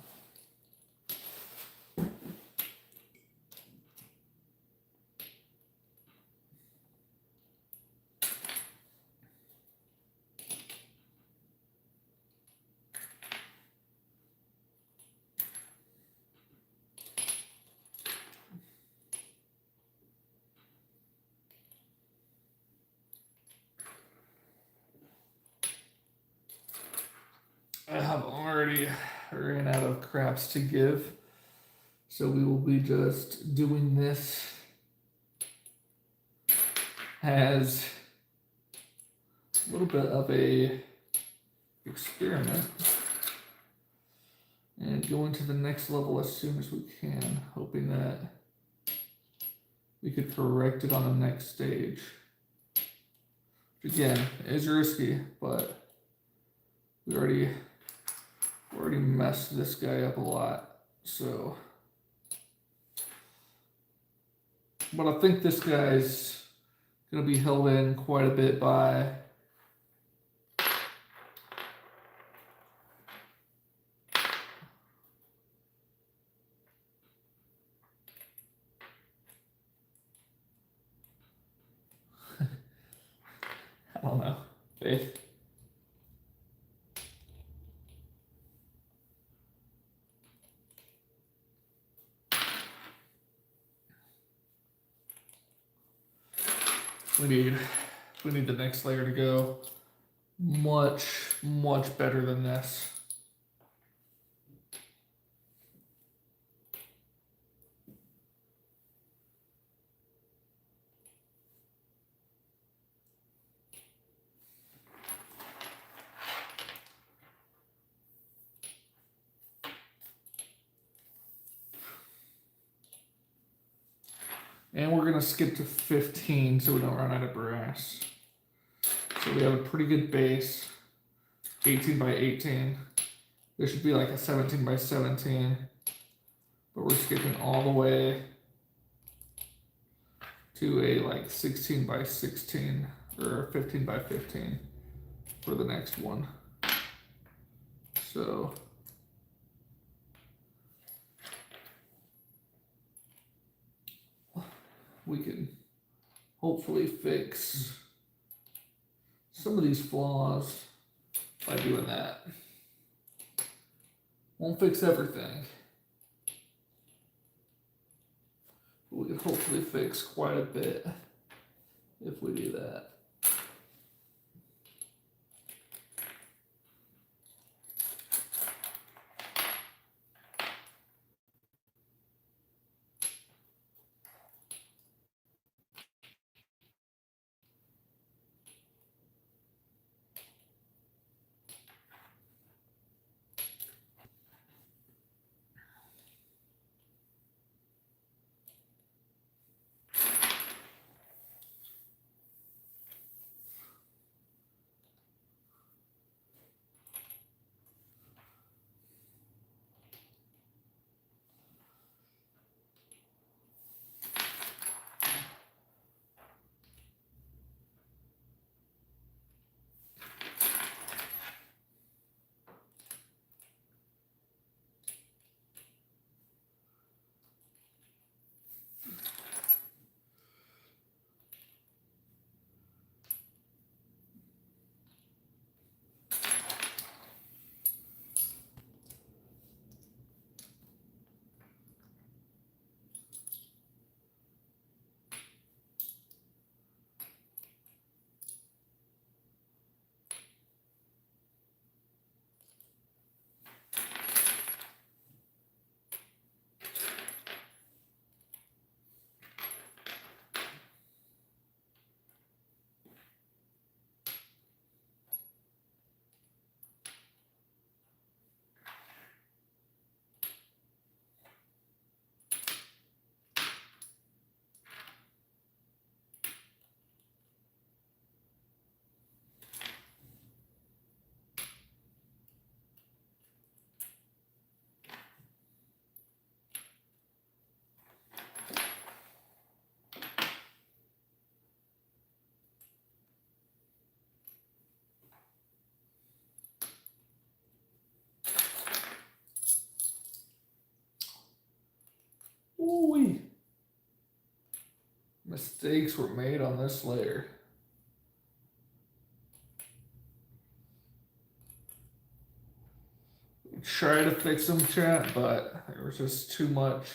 I have already ran out of craps to give, so we will be just doing this as a little bit of a experiment and going to the next level as soon as we can, hoping that we could correct it on the next stage. Which again, is risky, but we already messed this guy up a lot, so. But I think this guy's gonna be held in quite a bit by I don't know, faith. We need the next layer to go much better than this. And we're gonna skip to 15 so we don't run out of brass. So we have a pretty good base, 18 by 18. This should be like a 17 by 17, but we're skipping all the way to a like 16 by 16 or 15 by 15 for the next one. So we can hopefully fix some of these flaws by doing that. Won't fix everything, but we can hopefully fix quite a bit if we do that. mistakes were made on this layer. Try to fix them, chat, but there was just too much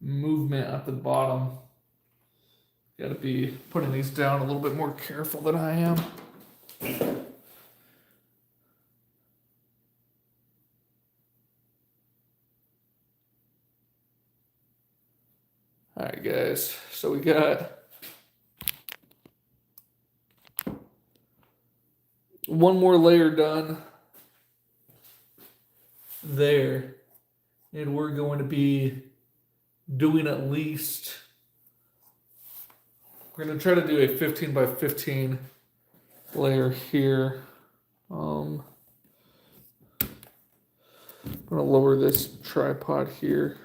movement at the bottom. Got to be putting these down a little bit more careful than I am. All right, guys. So we got one more layer done there, and we're going to be doing at least, we're going to try to do a 15 by 15 layer here. I'm going to lower this tripod here.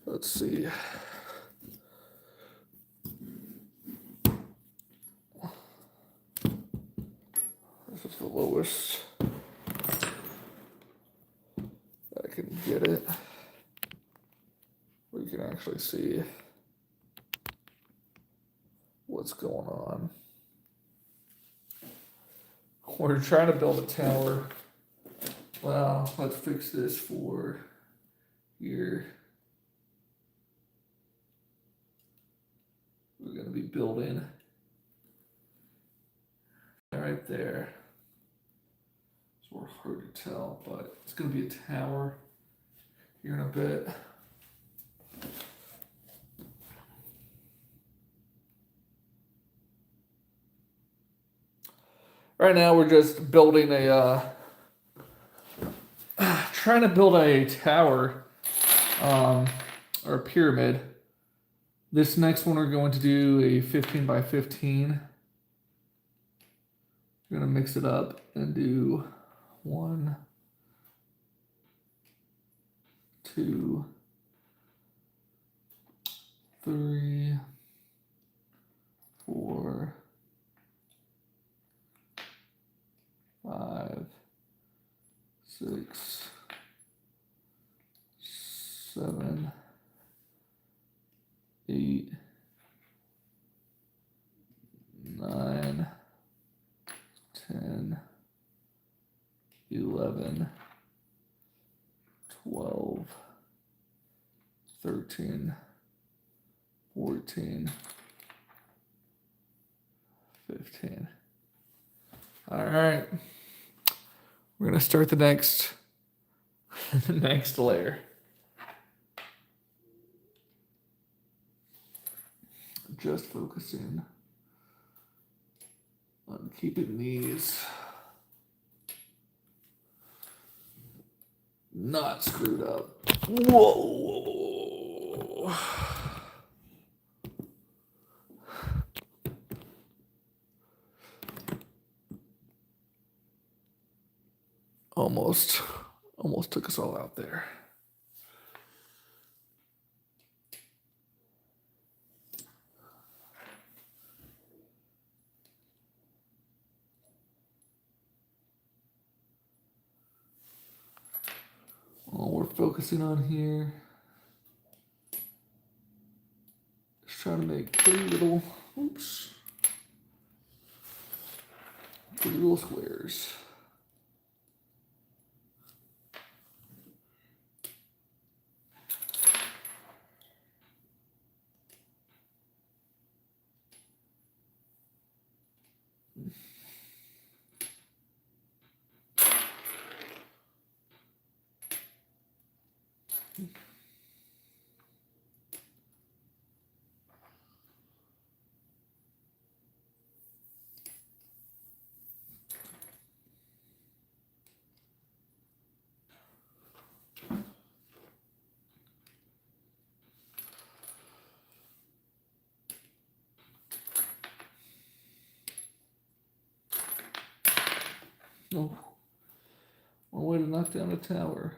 Let's see. This is the lowest I can get it. We can actually see what's going on. We're trying to build a tower. Well, let's fix this for here. We're going to be building right there. It's more hard to tell, but it's going to be a tower here in a bit. Right now we're just building a, trying to build a tower, or a pyramid. This next one we're going to do a 15 by 15. We're going to mix it up and do 1, 2, 3, 4, 5, 6, 7, 8, 9, 10, 11, 12, 13, 14, 15. All right. We're going to start the next the next layer. Just focusing on keeping these not screwed up. Whoa. Almost took us all out there. All we're focusing on here is trying to make pretty little squares. Oh, one way to knock down a tower.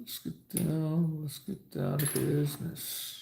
Let's get down to business.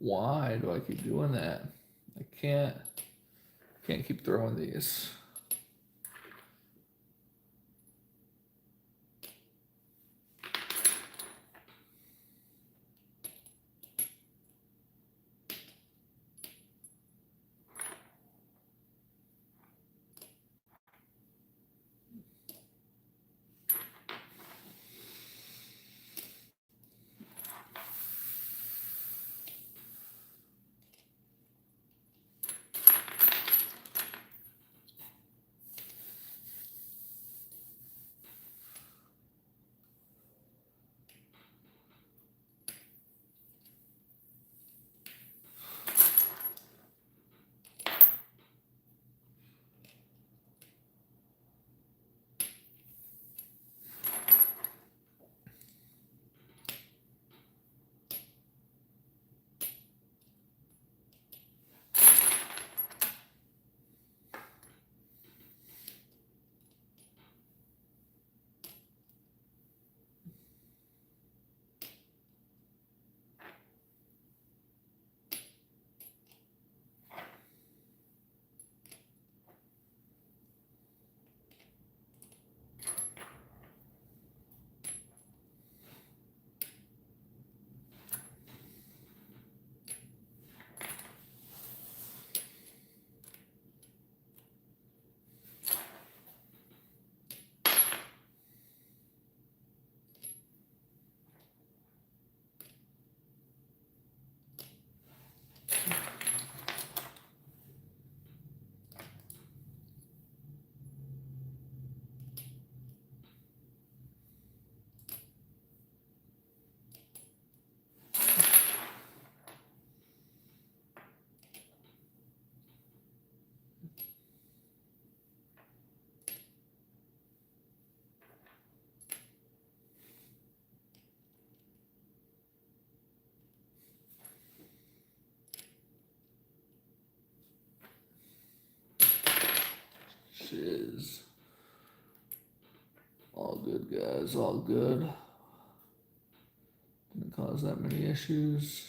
Why do I keep doing that? I can't keep throwing these. Shiz. All good, guys. All good. Didn't cause that many issues.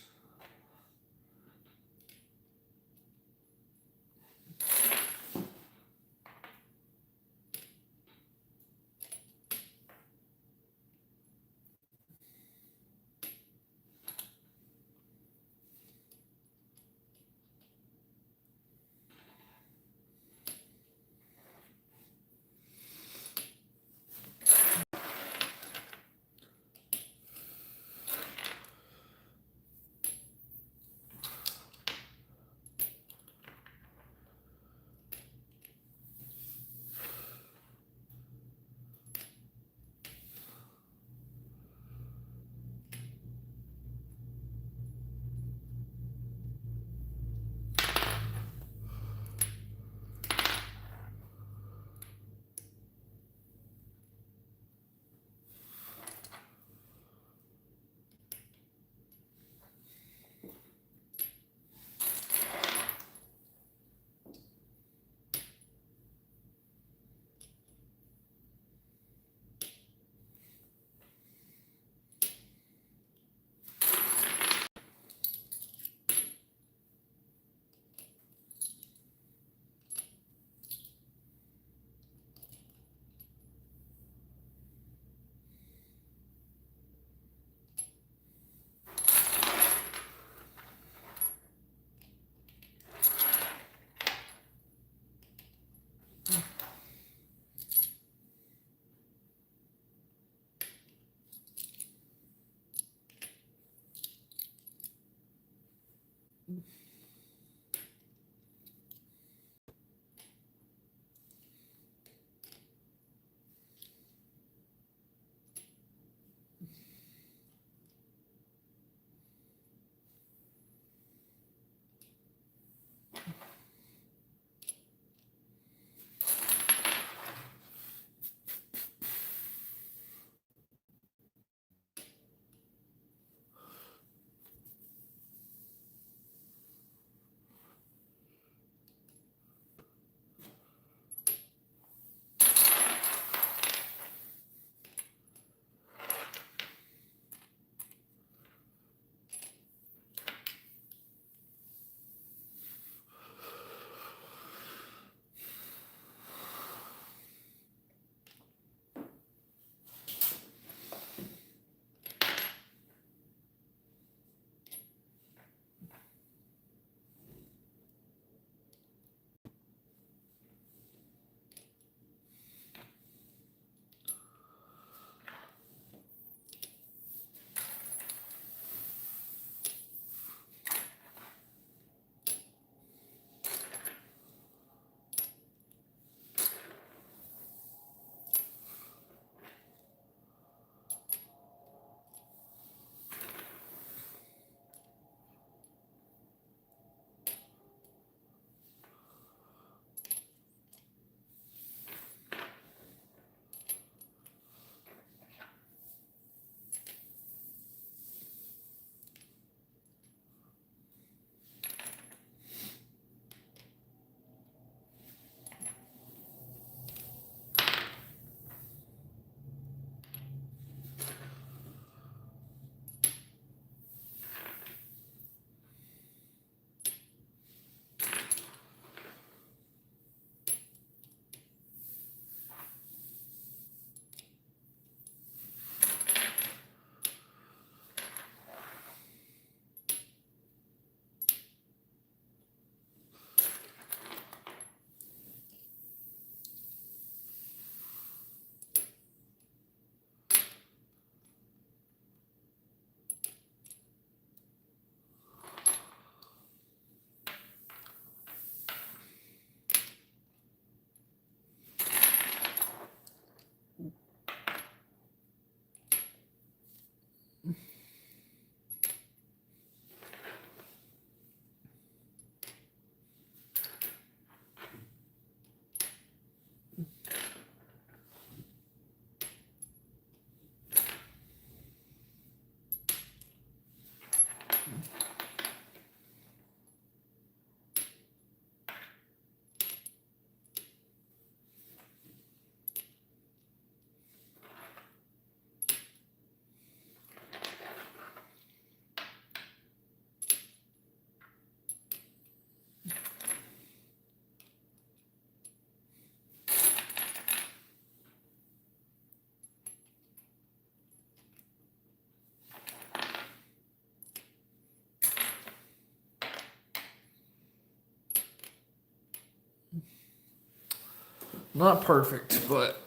Not perfect, but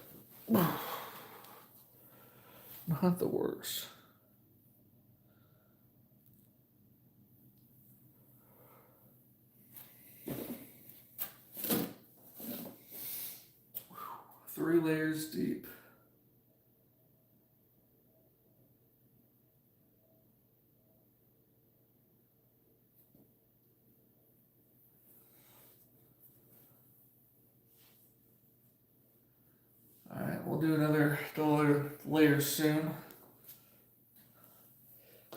not the worst. Three layers deep. Alright, we'll do another layer soon.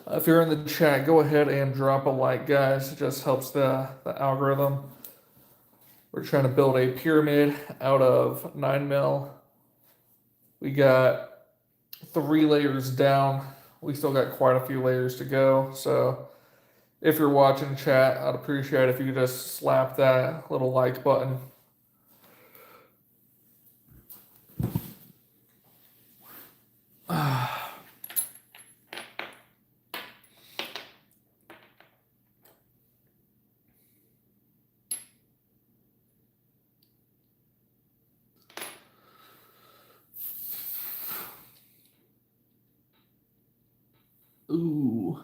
If you're in the chat, go ahead and drop a like, guys. It just helps the algorithm. We're trying to build a pyramid out of 9mm. We got 3 layers down. We still got quite a few layers to go. So if you're watching chat, I'd appreciate it if you could just slap that little like button. Ooh.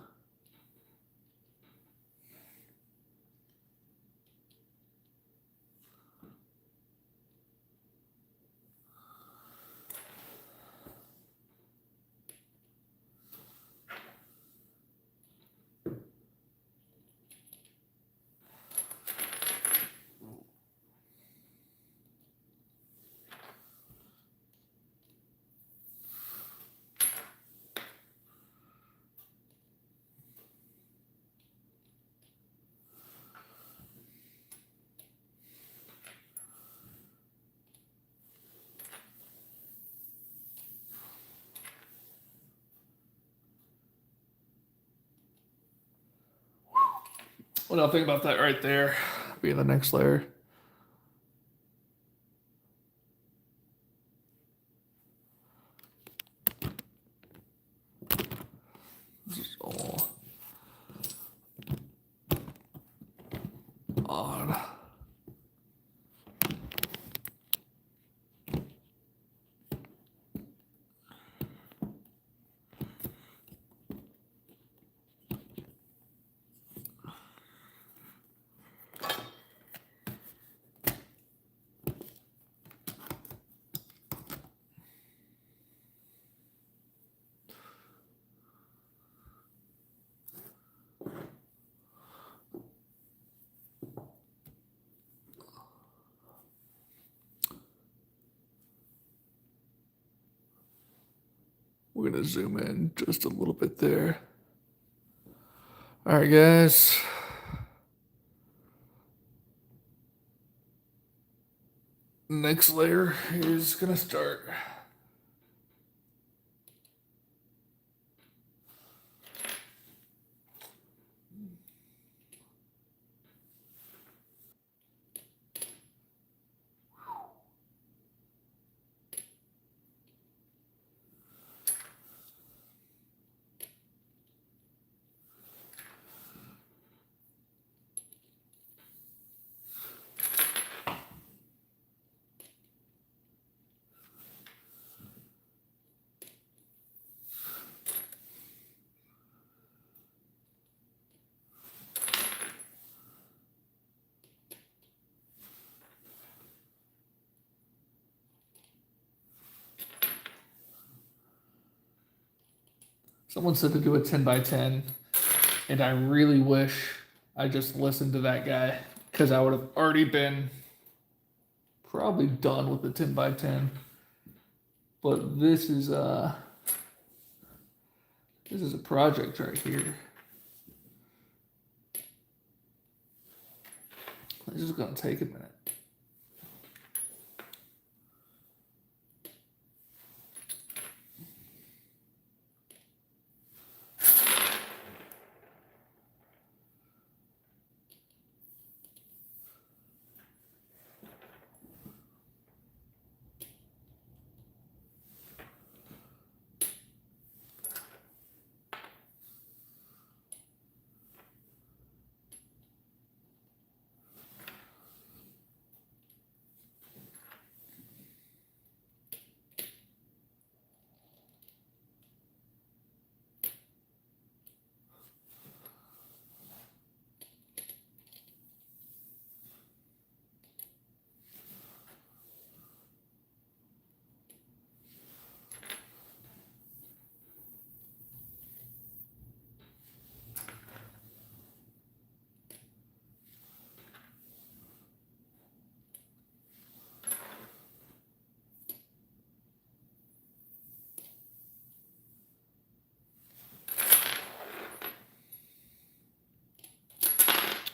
What do I think about that right there? Being the next layer. This is all odd. We're gonna zoom in just a little bit there. All right, guys. Next layer is gonna start. Someone said to do a 10 by 10, and I really wish I just listened to that guy because I would have already been probably done with the 10 by 10. But this is a project right here. This is gonna take a minute.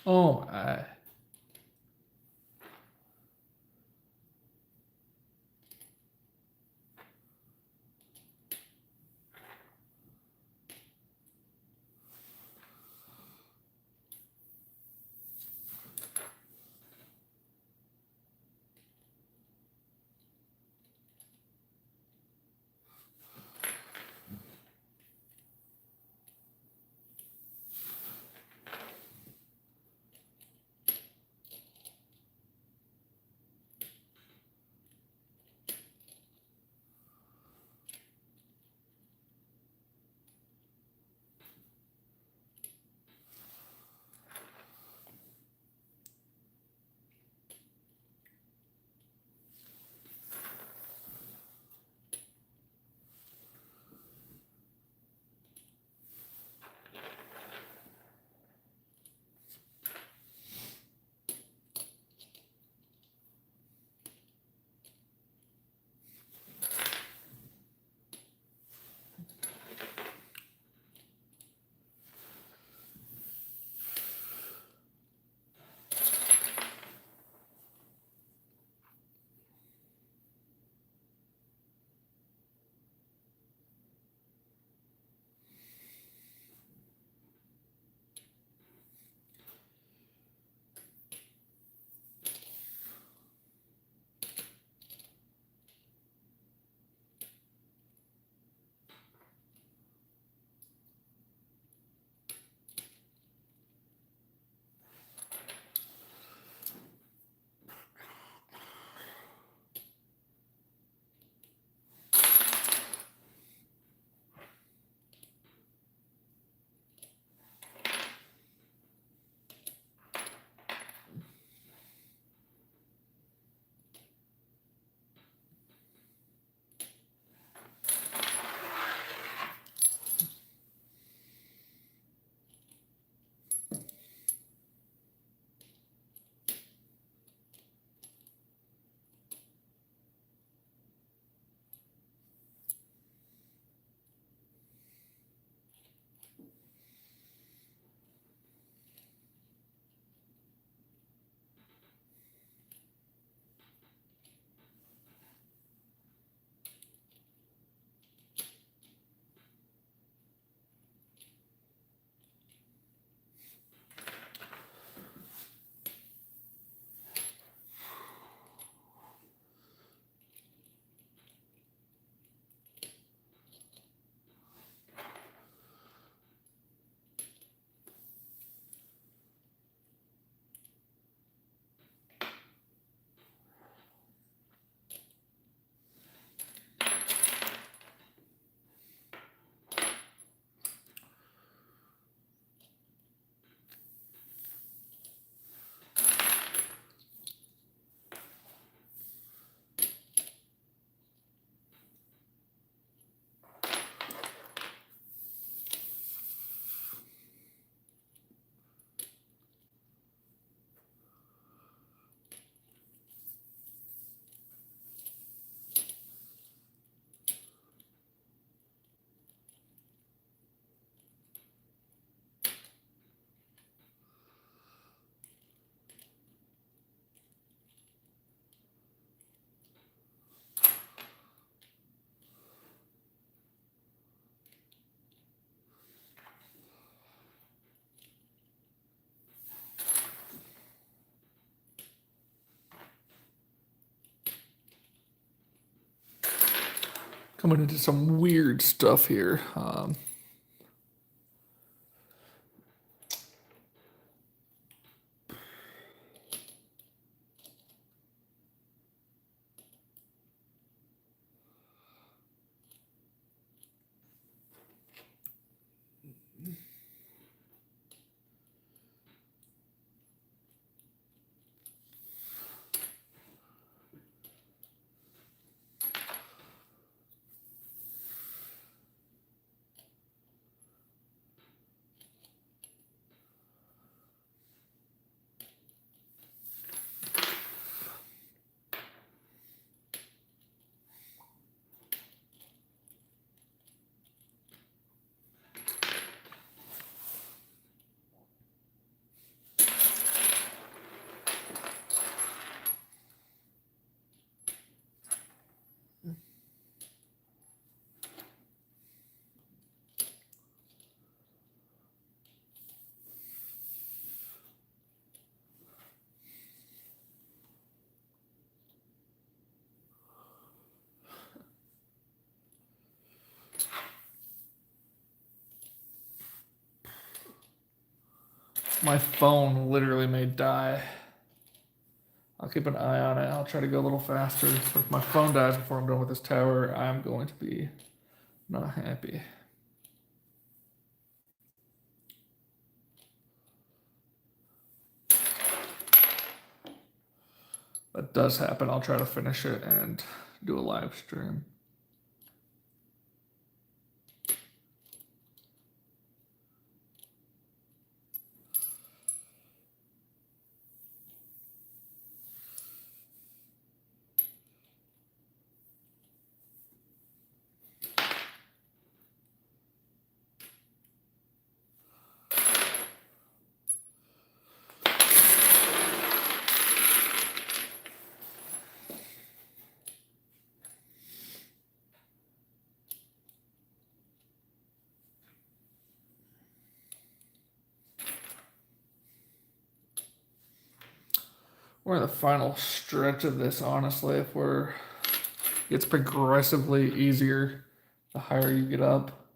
Oh my. Coming into some weird stuff here. My phone literally may die. I'll keep an eye on it. I'll try to go a little faster. But if my phone dies before I'm done with this tower, I'm going to be not happy. That does happen. I'll try to finish it and do a live stream. We're in the final stretch of this, honestly. It's progressively easier the higher you get up.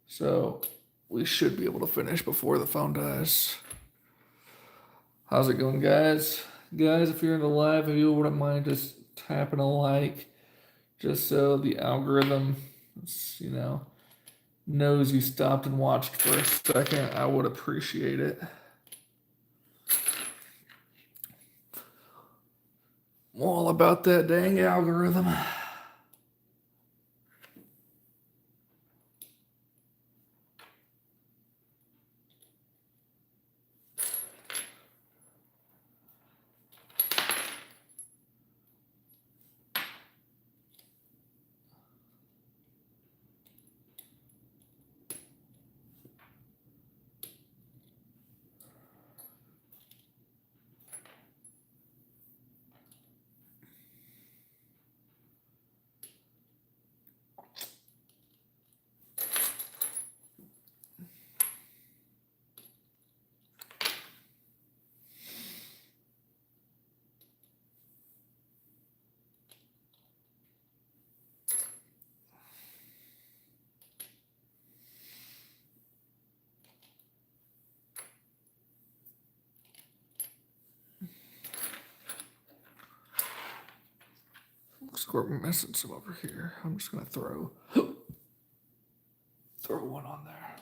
So we should be able to finish before the phone dies. How's it going, guys? Guys, if you're in the live, if you wouldn't mind just tapping a like, just so the algorithm, knows you stopped and watched for a second, I would appreciate it. I'm all about that dang algorithm. Looks like we're missing some over here. I'm just gonna throw one on there.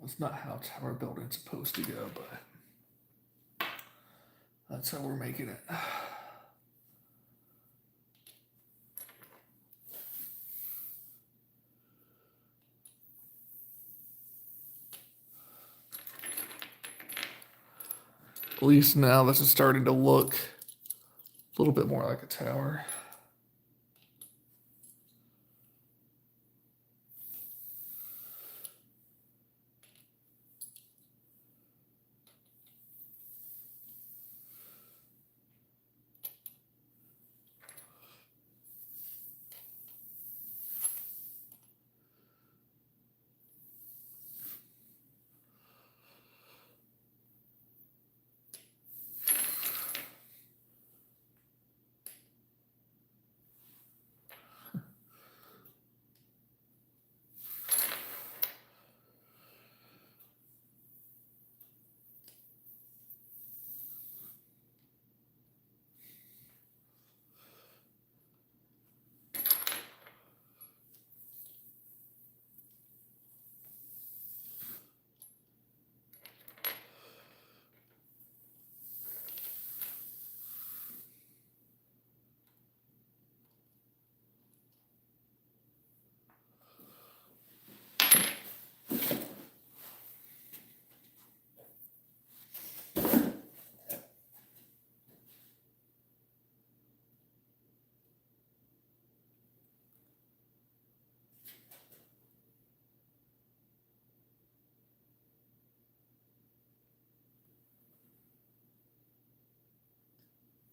That's not how tower building's supposed to go, but that's how we're making it. At least now this is starting to look a little bit more like a tower.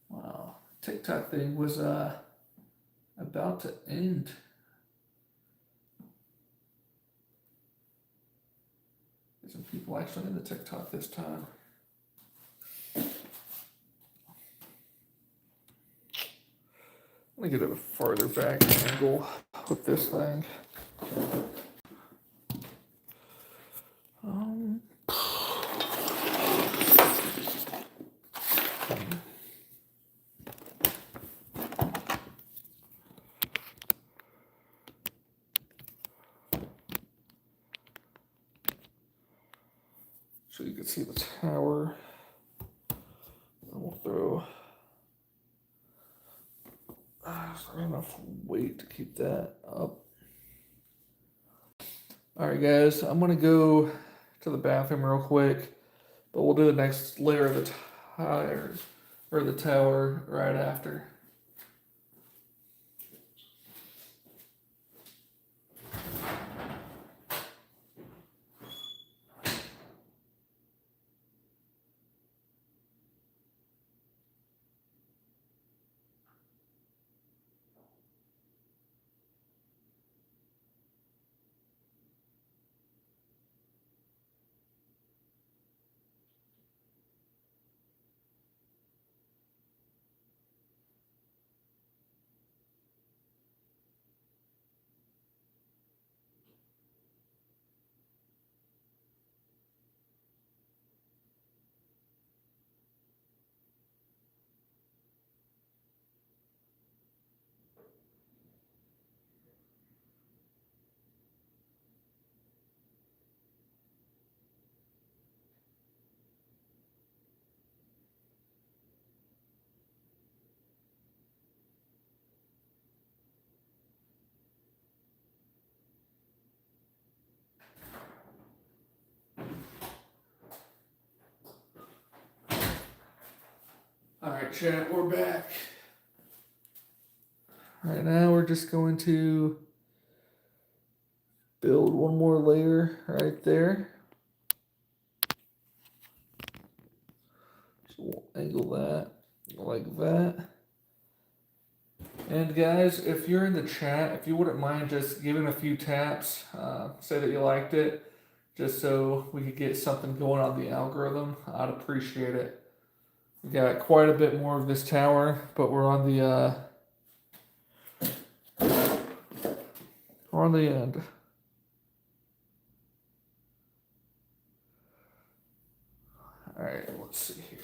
Wow, TikTok thing was about to end. Get some people actually in the TikTok this time. Let me get a farther back angle with this thing. can see the tower. And we'll throw enough weight to keep that up. All right, guys, I'm gonna go to the bathroom real quick, but we'll do the next layer of the tires or the tower right after. All right, chat, we're back. Right now, we're just going to build one more layer right there. So we'll angle that like that. And guys, if you're in the chat, if you wouldn't mind just giving a few taps, say that you liked it, just so we could get something going on the algorithm, I'd appreciate it. We got quite a bit more of this tower, but we're on the end. All right, let's see here.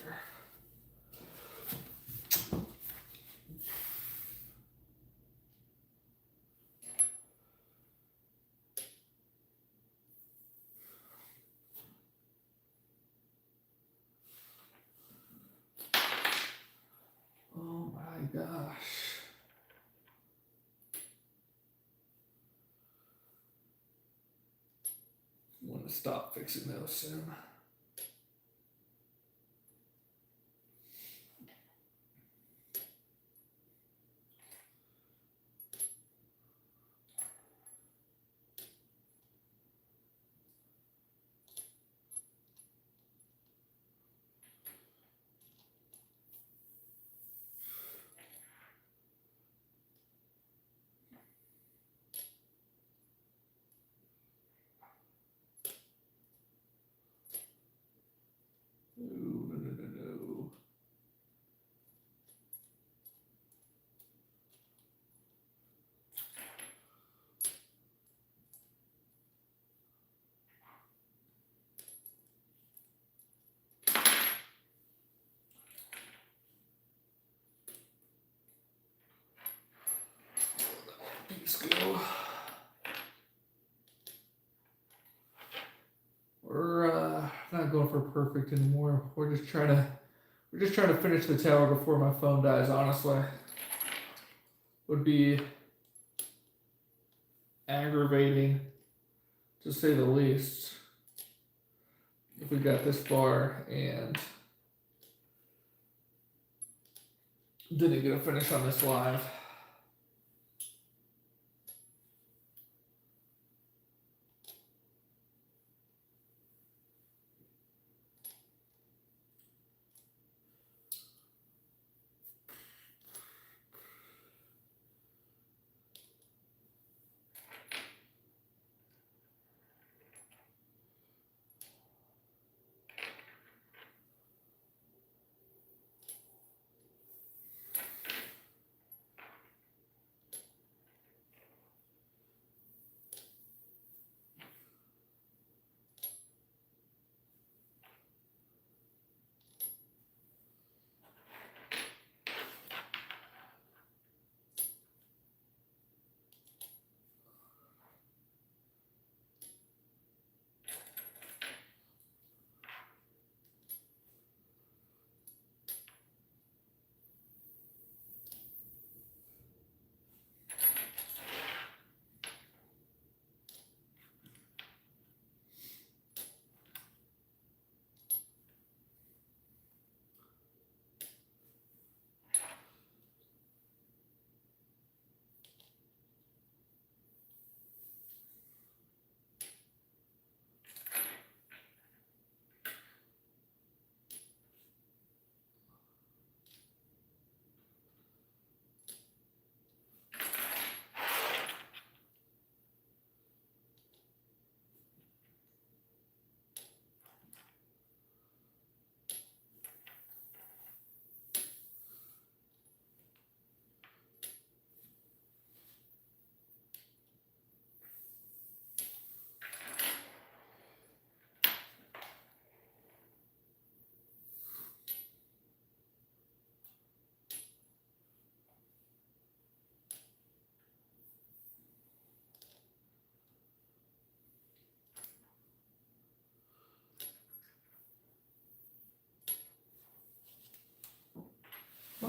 Oh my gosh. I'm gonna stop fixing those soon. No. Let's go. We're not going for perfect anymore. We're just trying to finish the tower before my phone dies, honestly. Would be aggravating, to say the least, if we got this far and didn't get a finish on this live.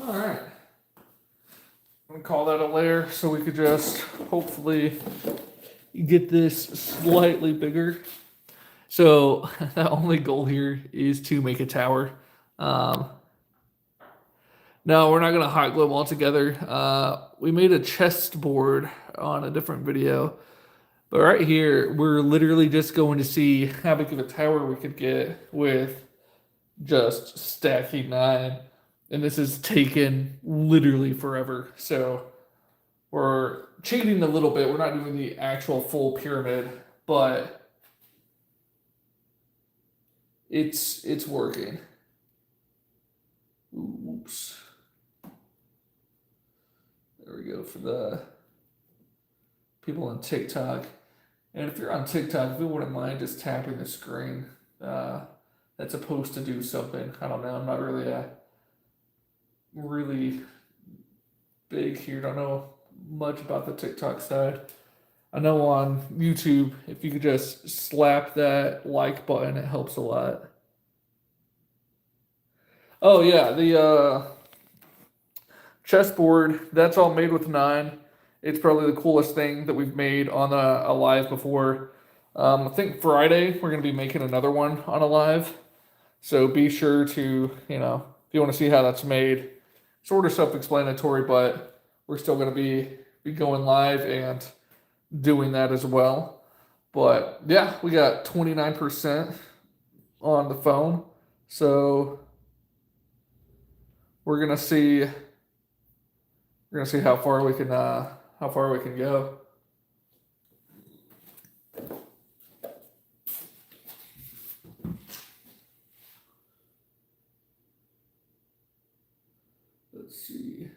All right. I'm gonna call that a layer so we could just hopefully get this slightly bigger. So the only goal here is to make a tower. Um, no, we're not gonna hot glue them all together. We made a chest board on a different video, but right here we're literally just going to see how big of a tower we could get with just stacking 9, and this has taken literally forever. So we're cheating a little bit. We're not doing the actual full pyramid, but it's working. Oops. There we go for the people on TikTok. And if you're on TikTok, if you wouldn't mind just tapping the screen, that's supposed to do something. I don't know. I'm not really big here. Don't know much about the TikTok side. I know on YouTube, if you could just slap that like button, it helps a lot. Oh yeah, the chessboard, that's all made with 9. It's probably the coolest thing that we've made on a live before. I think Friday we're gonna be making another one on a live. So be sure to, if you want to see how that's made, sort of self-explanatory, but we're still gonna be going live and doing that as well. But yeah, we got 29% on the phone. So we're gonna see how far we can go. Let's see.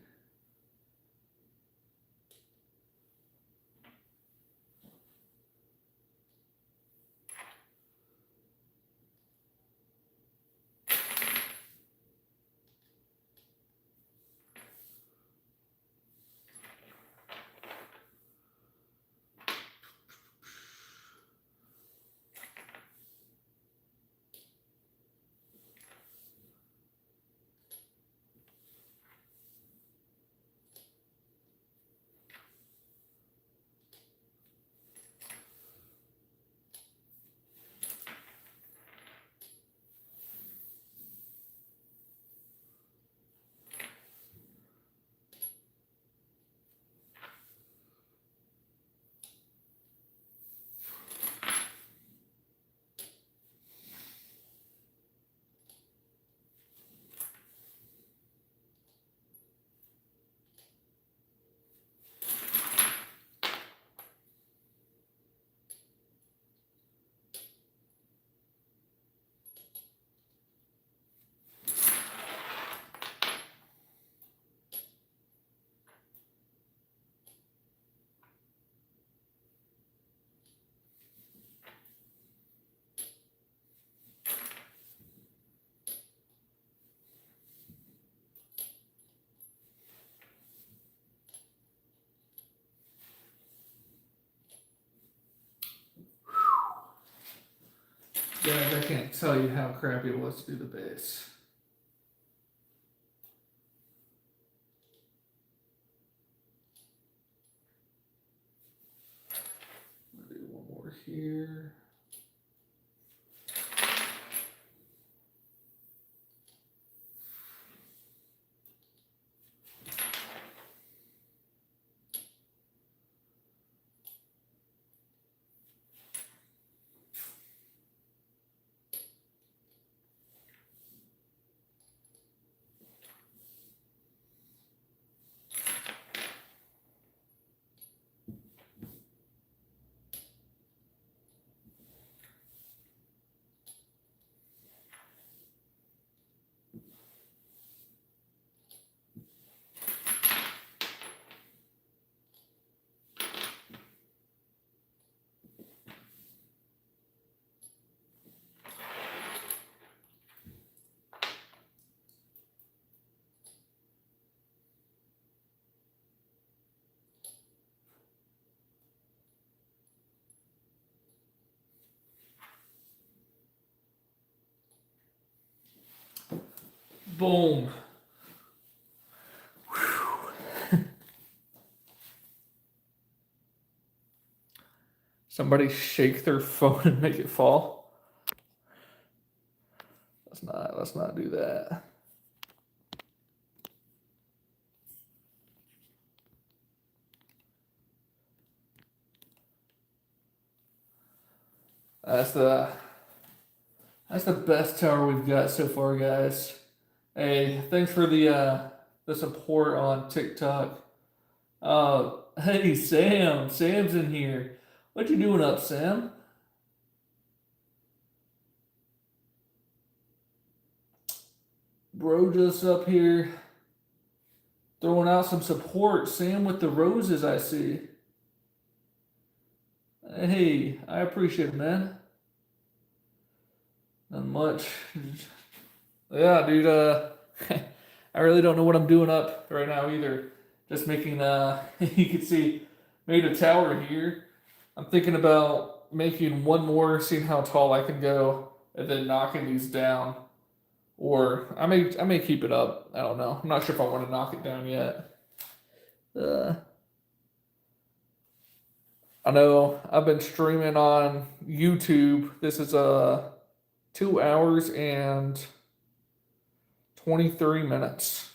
Guys, I can't tell you how crappy it was to do the base. I'll do one more here. Boom. Somebody shake their phone and make it fall. Let's not do that. That's the best tower we've got so far, guys. Hey, thanks for the support on TikTok. Hey Sam, Sam's in here. What you doing up, Sam? Bro just up here throwing out some support. Sam with the roses, I see. Hey, I appreciate it, man. Not much. Yeah, dude, I really don't know what I'm doing up right now either. Just making, you can see, made a tower here. I'm thinking about making one more, seeing how tall I can go, and then knocking these down. Or I may keep it up. I don't know. I'm not sure if I want to knock it down yet. I know I've been streaming on YouTube. This is 2 hours and 23 minutes.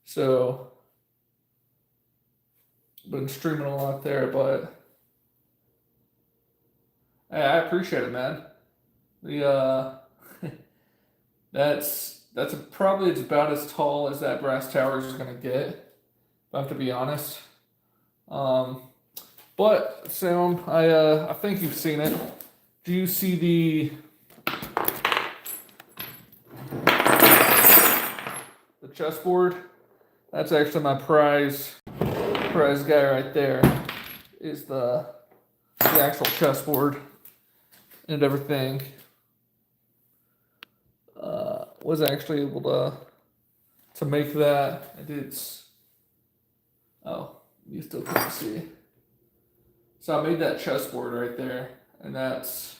So been streaming a lot there, but hey, I appreciate it, man. The that's probably it's about as tall as that brass tower is gonna get, if I have to be honest. But Sam, I think you've seen it. Do you see the chessboard? That's actually my prize guy right there. Is the actual chessboard and everything. Was actually able to make that. I did. Oh, you still can't see. So I made that chessboard right there, and that's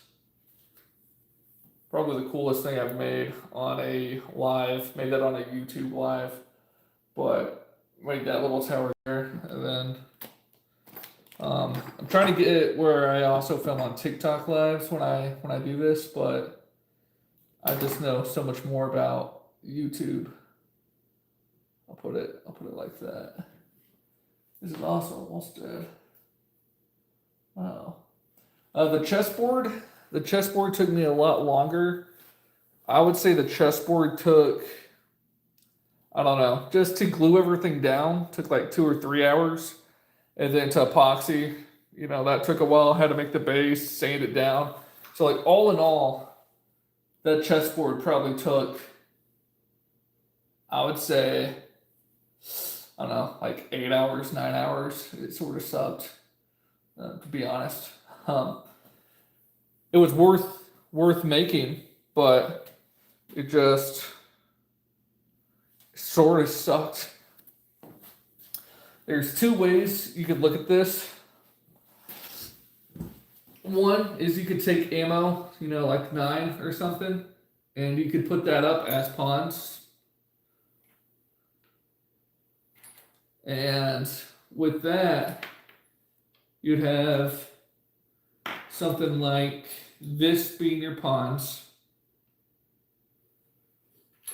probably the coolest thing I've made on a live. Made that on a YouTube live, but made that little tower there, and then I'm trying to get it where I also film on TikTok lives when I do this, but I just know so much more about YouTube. I'll put it like that. This is awesome. Almost dead. Wow. The chessboard took me a lot longer. I would say the chessboard took, I don't know, just to glue everything down took like 2 or 3 hours, and then to epoxy, that took a while. I had to make the base, sand it down. So like all in all, that chessboard probably took, I would say, I don't know, like 8 hours, 9 hours. It sort of sucked, to be honest. It was worth making, but it just sort of sucked. There's 2 ways you could look at this. One is you could take ammo, like 9 or something, and you could put that up as pawns. And with that, you'd have something like this being your pawns.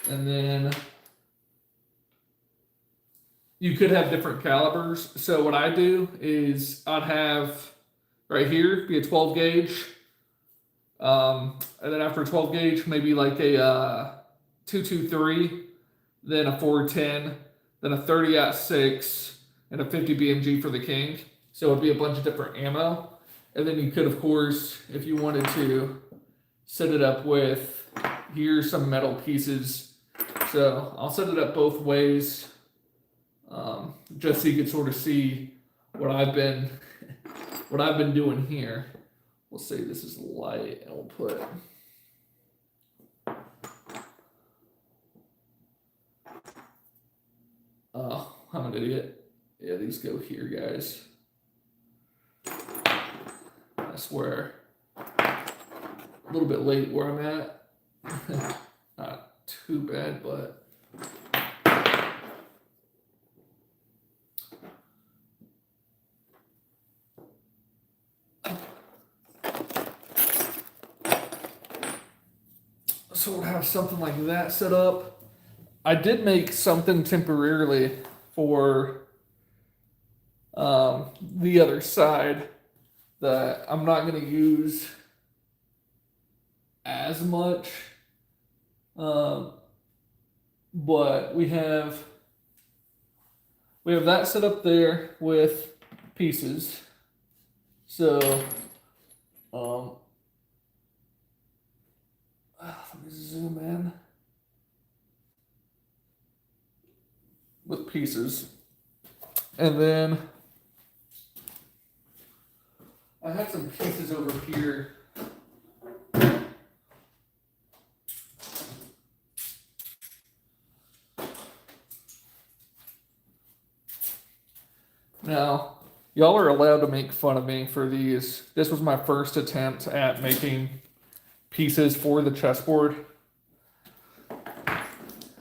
And then you could have different calibers. So what I do is I'd have right here be a 12 gauge. And then after a 12 gauge, maybe like a 223, then a 410, then a 30-06, and a 50 BMG for the king. So it'd be a bunch of different ammo. And then you could, of course, if you wanted to, set it up with, here's some metal pieces. So I'll set it up both ways, just so you can sort of see what I've been doing here. We'll say this is light, and we'll put oh, I'm an idiot. Yeah, these go here, guys. I swear. A little bit late where I'm at. Not too bad, but something like that set up. I did make something temporarily for the other side that I'm not going to use as much. But we have that set up there with pieces. So let me zoom in with pieces. And then I had some pieces over here. Now, y'all are allowed to make fun of me for these. This was my first attempt at making pieces for the chessboard.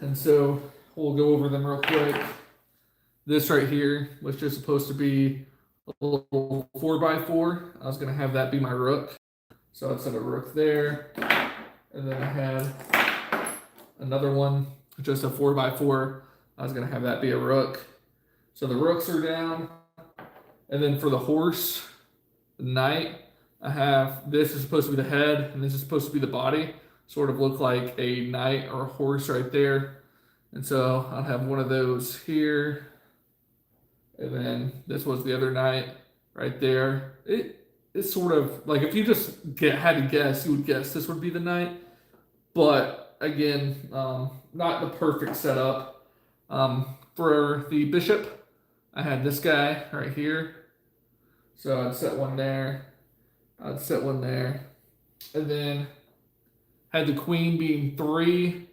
And so we'll go over them real quick. This right here was just supposed to be a little 4x4. I was going to have that be my rook. So I'd set a rook there. And then I had another one, just a 4x4. I was going to have that be a rook. So the rooks are down. And then for the horse, the knight, I have, this is supposed to be the head, and this is supposed to be the body. Sort of look like a knight or a horse right there. And so I'll have one of those here. And then this was the other knight right there. It's sort of like, if you just had to guess, you would guess this would be the knight. But again, not the perfect setup. For the bishop, I had this guy right here. So I'd set one there. I'd set one there. And then had the queen being 3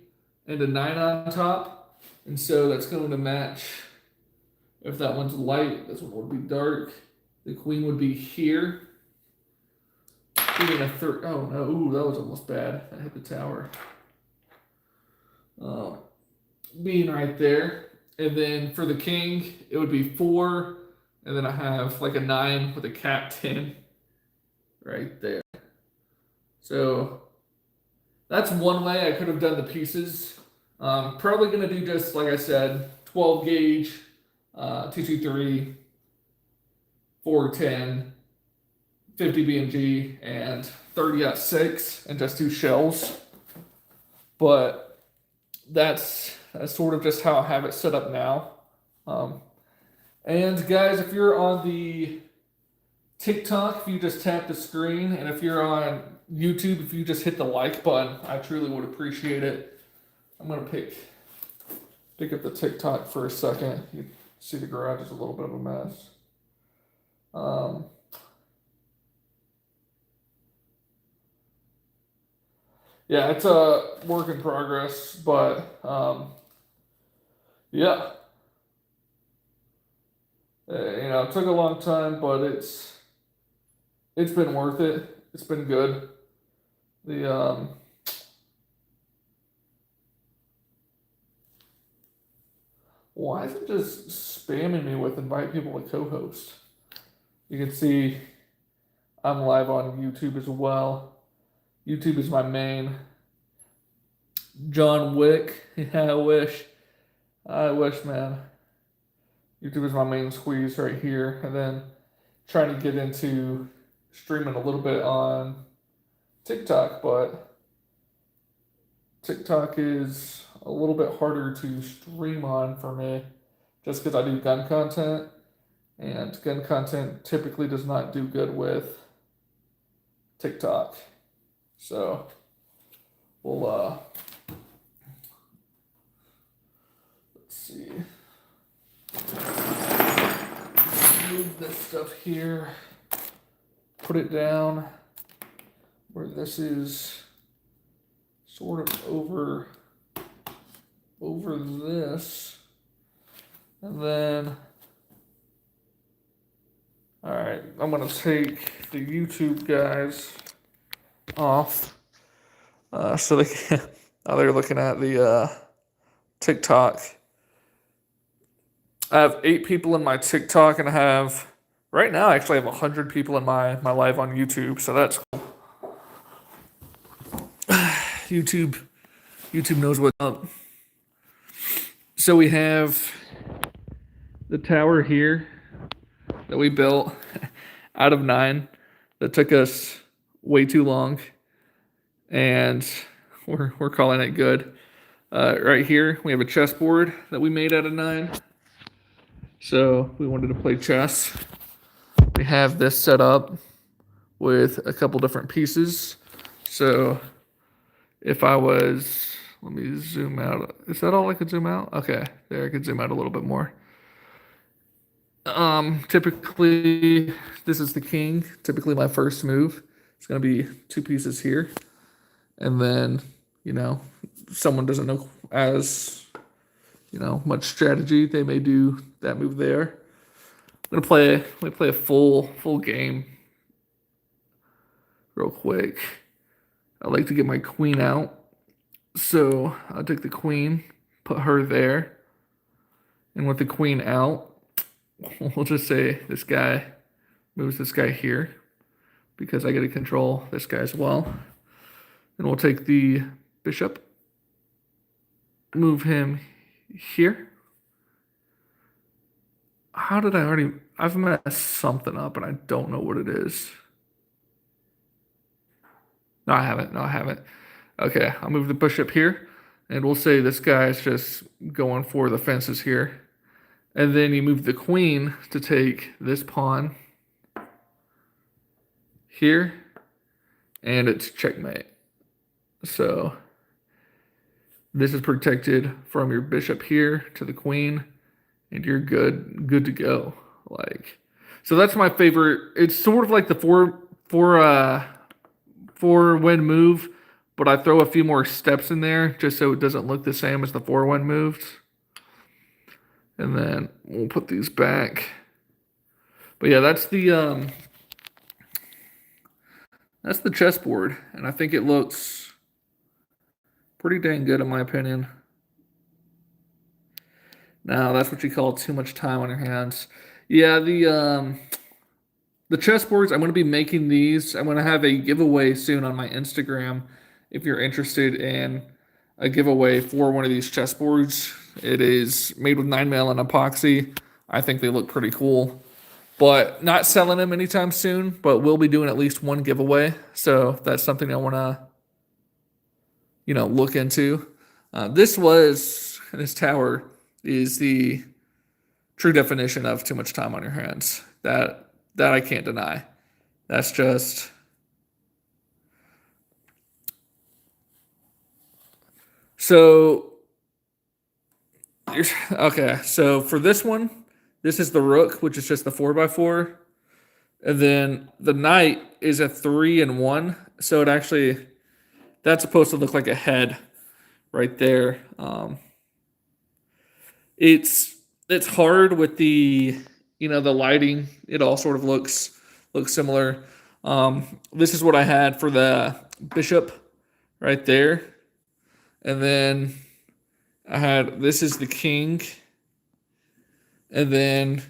and a 9 on top. And so that's going to match. If that one's light, this one would be dark. The queen would be here. Being a third. Oh no, ooh, that was almost bad. I hit the tower. Being right there. And then for the king, it would be 4. And then I have like a 9 with a captain right there. So that's one way I could have done the pieces. Probably going to do just, like I said, 12 gauge, 223, 410, 50 BMG, and 30-6, and just do shells. But that's sort of just how I have it set up now. And guys, if you're on the TikTok, if you just tap the screen, and if you're on YouTube, if you just hit the like button, I truly would appreciate it. I'm gonna pick up the TikTok for a second. You see the garage is a little bit of a mess. Yeah, it's a work in progress, but yeah. It took a long time, but it's been worth it. It's been good. Why is it just spamming me with invite people to co-host? You can see I'm live on YouTube as well. YouTube is my main. John Wick. Yeah, I wish, man. YouTube is my main squeeze right here. And then trying to get into streaming a little bit on TikTok, but TikTok is a little bit harder to stream on for me just because I do gun content, and gun content typically does not do good with TikTok. So we'll let's see. Move this stuff here, put it down where this is sort of over this, and then all right, I'm gonna take the YouTube guys off so they can now they're looking at the TikTok. I have 8 people in my TikTok, and I have right now I actually have 100 people in my live on YouTube, so that's cool. YouTube YouTube knows what's up. So we have the tower here that we built out of 9 that took us way too long, and we're calling it good. Right here we have a chessboard that we made out of 9. So we wanted to play chess. We have this set up with a couple different pieces. So if I was, let me zoom out. Is that all I could zoom out? Okay, there I could zoom out a little bit more. Typically this is the king. Typically my first move is going to be 2 pieces here, and then someone doesn't know as much strategy, they may do that move there. I'm gonna play a full game real quick. I like to get my queen out, so I'll take the queen, put her there, and with the queen out, we'll just say this guy moves this guy here because I get to control this guy as well. And we'll take the bishop, move him here. How did I've messed something up and I don't know what it is. No, I haven't. Okay, I'll move the bishop here, and we'll say this guy is just going for the fences here. And then you move the queen to take this pawn here, and it's checkmate. So this is protected from your bishop here to the queen, and you're good to go. So that's my favorite. It's sort of like the four win move, but I throw a few more steps in there just so it doesn't look the same as the 4-win moves. And then we'll put these back. But yeah, that's the chessboard, and I think it looks pretty dang good in my opinion. Now that's what you call too much time on your hands. Yeah, the chessboards, I'm going to be making these. I'm going to have a giveaway soon on my Instagram if you're interested in a giveaway for one of these chessboards. It is made with 9mm and epoxy. I think they look pretty cool, but not selling them anytime soon, but we'll be doing at least one giveaway. So if that's something I want to, look into. This tower is the true definition of too much time on your hands. That I can't deny. That's just so. Okay, so for this one, this is the rook, which is just the 4x4, and then the knight is a 3 and 1. So that's supposed to look like a head right there. It's hard with the the lighting. It all sort of looks similar. This is what I had for the bishop right there, and then this is the king, and then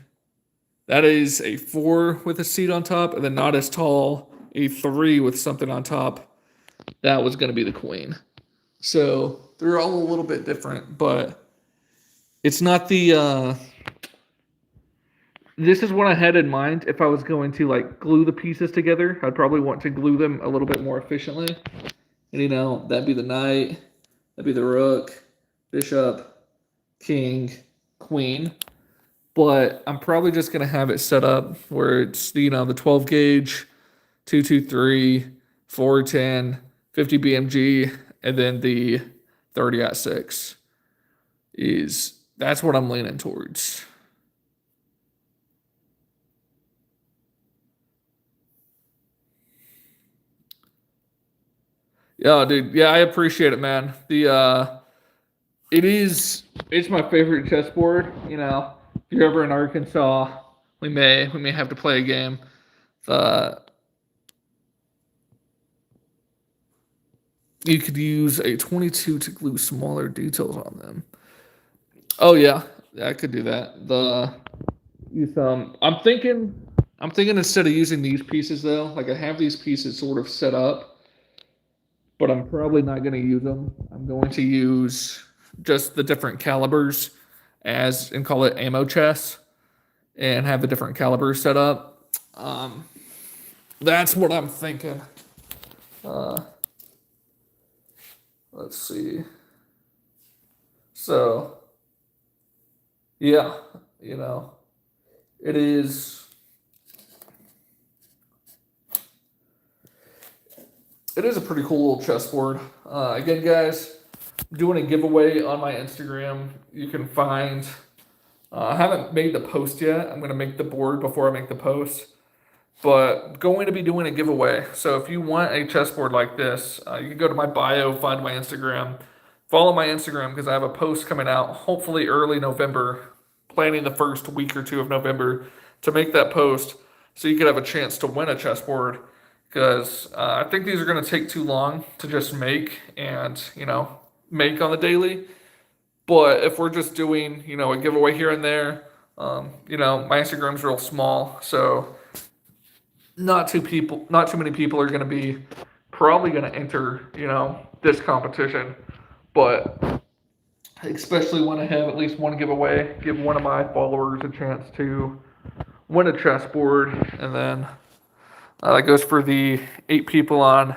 that is a 4 with a seat on top, and then not as tall, a 3 with something on top. That was going to be the queen. So they're all a little bit different, but it's not the this is what I had in mind. If I was going to glue the pieces together, I'd probably want to glue them a little bit more efficiently. And that'd be the knight, that'd be the rook, bishop, king, queen. But I'm probably just gonna have it set up where it's the 12 gauge, 223, 410, 50 BMG, and then the 30-6 that's what I'm leaning towards. Yeah, dude. Yeah, I appreciate it, man. It's my favorite chessboard. If you're ever in Arkansas, we may have to play a game. You could use a 22 to glue smaller details on them. Oh yeah, I could do that. I'm thinking instead of using these pieces though, I have these pieces sort of set up but I'm probably not going to use them. I'm going to use just the different calibers as and call it ammo chests and have the different calibers set up. That's what I'm thinking. Uh, let's see. So, yeah, you know, it is. It is a pretty cool little chessboard. Again, guys, I'm doing a giveaway on my Instagram. You can find. I haven't made the post yet. I'm going to make the board before I make the post. But going to be doing a giveaway. So if you want a chessboard like this, you can go to my bio, find my Instagram, follow my Instagram because I have a post coming out hopefully early November, planning the first week or two of November to make that post so you could have a chance to win a chessboard because I think these are going to take too long to just make and, make on the daily. But if we're just doing, a giveaway here and there, my Instagram's real small, so not too many people are going to be probably going to enter, this competition. But especially want to have at least one giveaway, give one of my followers a chance to win a chessboard, and then that goes for the 8 people on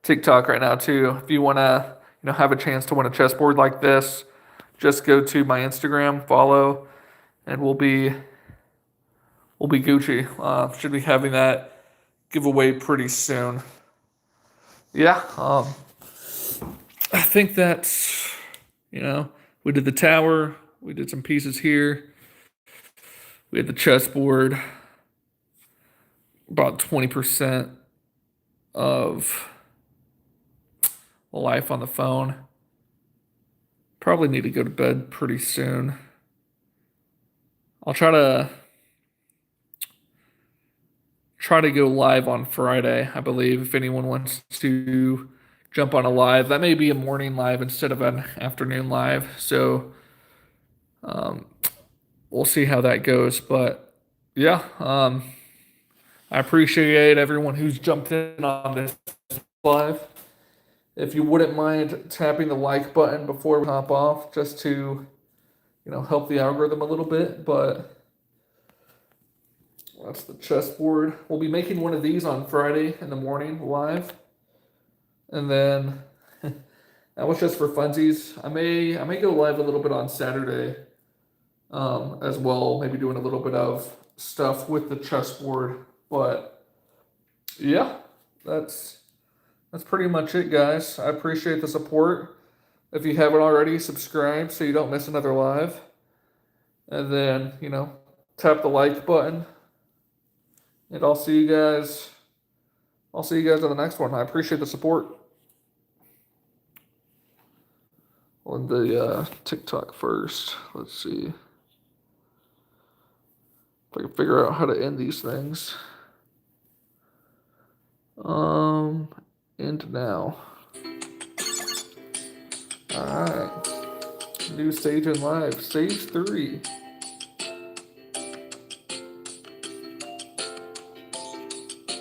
TikTok right now too. If you want to, have a chance to win a chessboard like this, just go to my Instagram, follow, and we'll be Gucci. Should be having that giveaway pretty soon. Yeah, I think that's, we did the tower, we did some pieces here, we had the chessboard, about 20% of life on the phone. Probably need to go to bed pretty soon. I'll try to go live on Friday, I believe, if anyone wants to jump on a live. That may be a morning live instead of an afternoon live. So we'll see how that goes. But yeah, I appreciate everyone who's jumped in on this live. If you wouldn't mind tapping the like button before we hop off, just to, help the algorithm a little bit. But that's the chessboard. We'll be making one of these on Friday in the morning live. And then that was just for funsies. I may go live a little bit on Saturday as well, maybe doing a little bit of stuff with the chessboard. But yeah, that's pretty much it, guys. I appreciate the support. If you haven't already, subscribe so you don't miss another live. And then, tap the like button. And I'll see you guys on the next one. I appreciate the support. On the TikTok first. Let's see if I can figure out how to end these things. End now. Alright. New stage in live. Stage 3.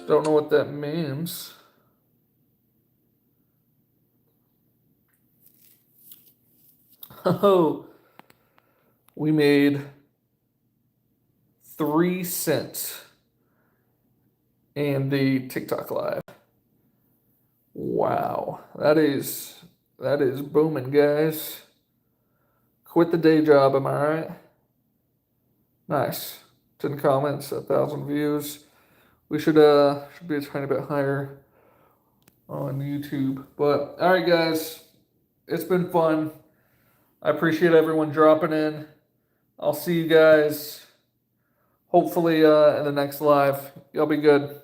Don't know what that means. Oh, we made 3 cents in the TikTok live. Wow, that is booming, guys. Quit the day job, am I right? Nice. 10 comments, 1,000 views. We should be a tiny bit higher on YouTube. But all right, guys, it's been fun. I appreciate everyone dropping in. I'll see you guys hopefully in the next live. Y'all be good.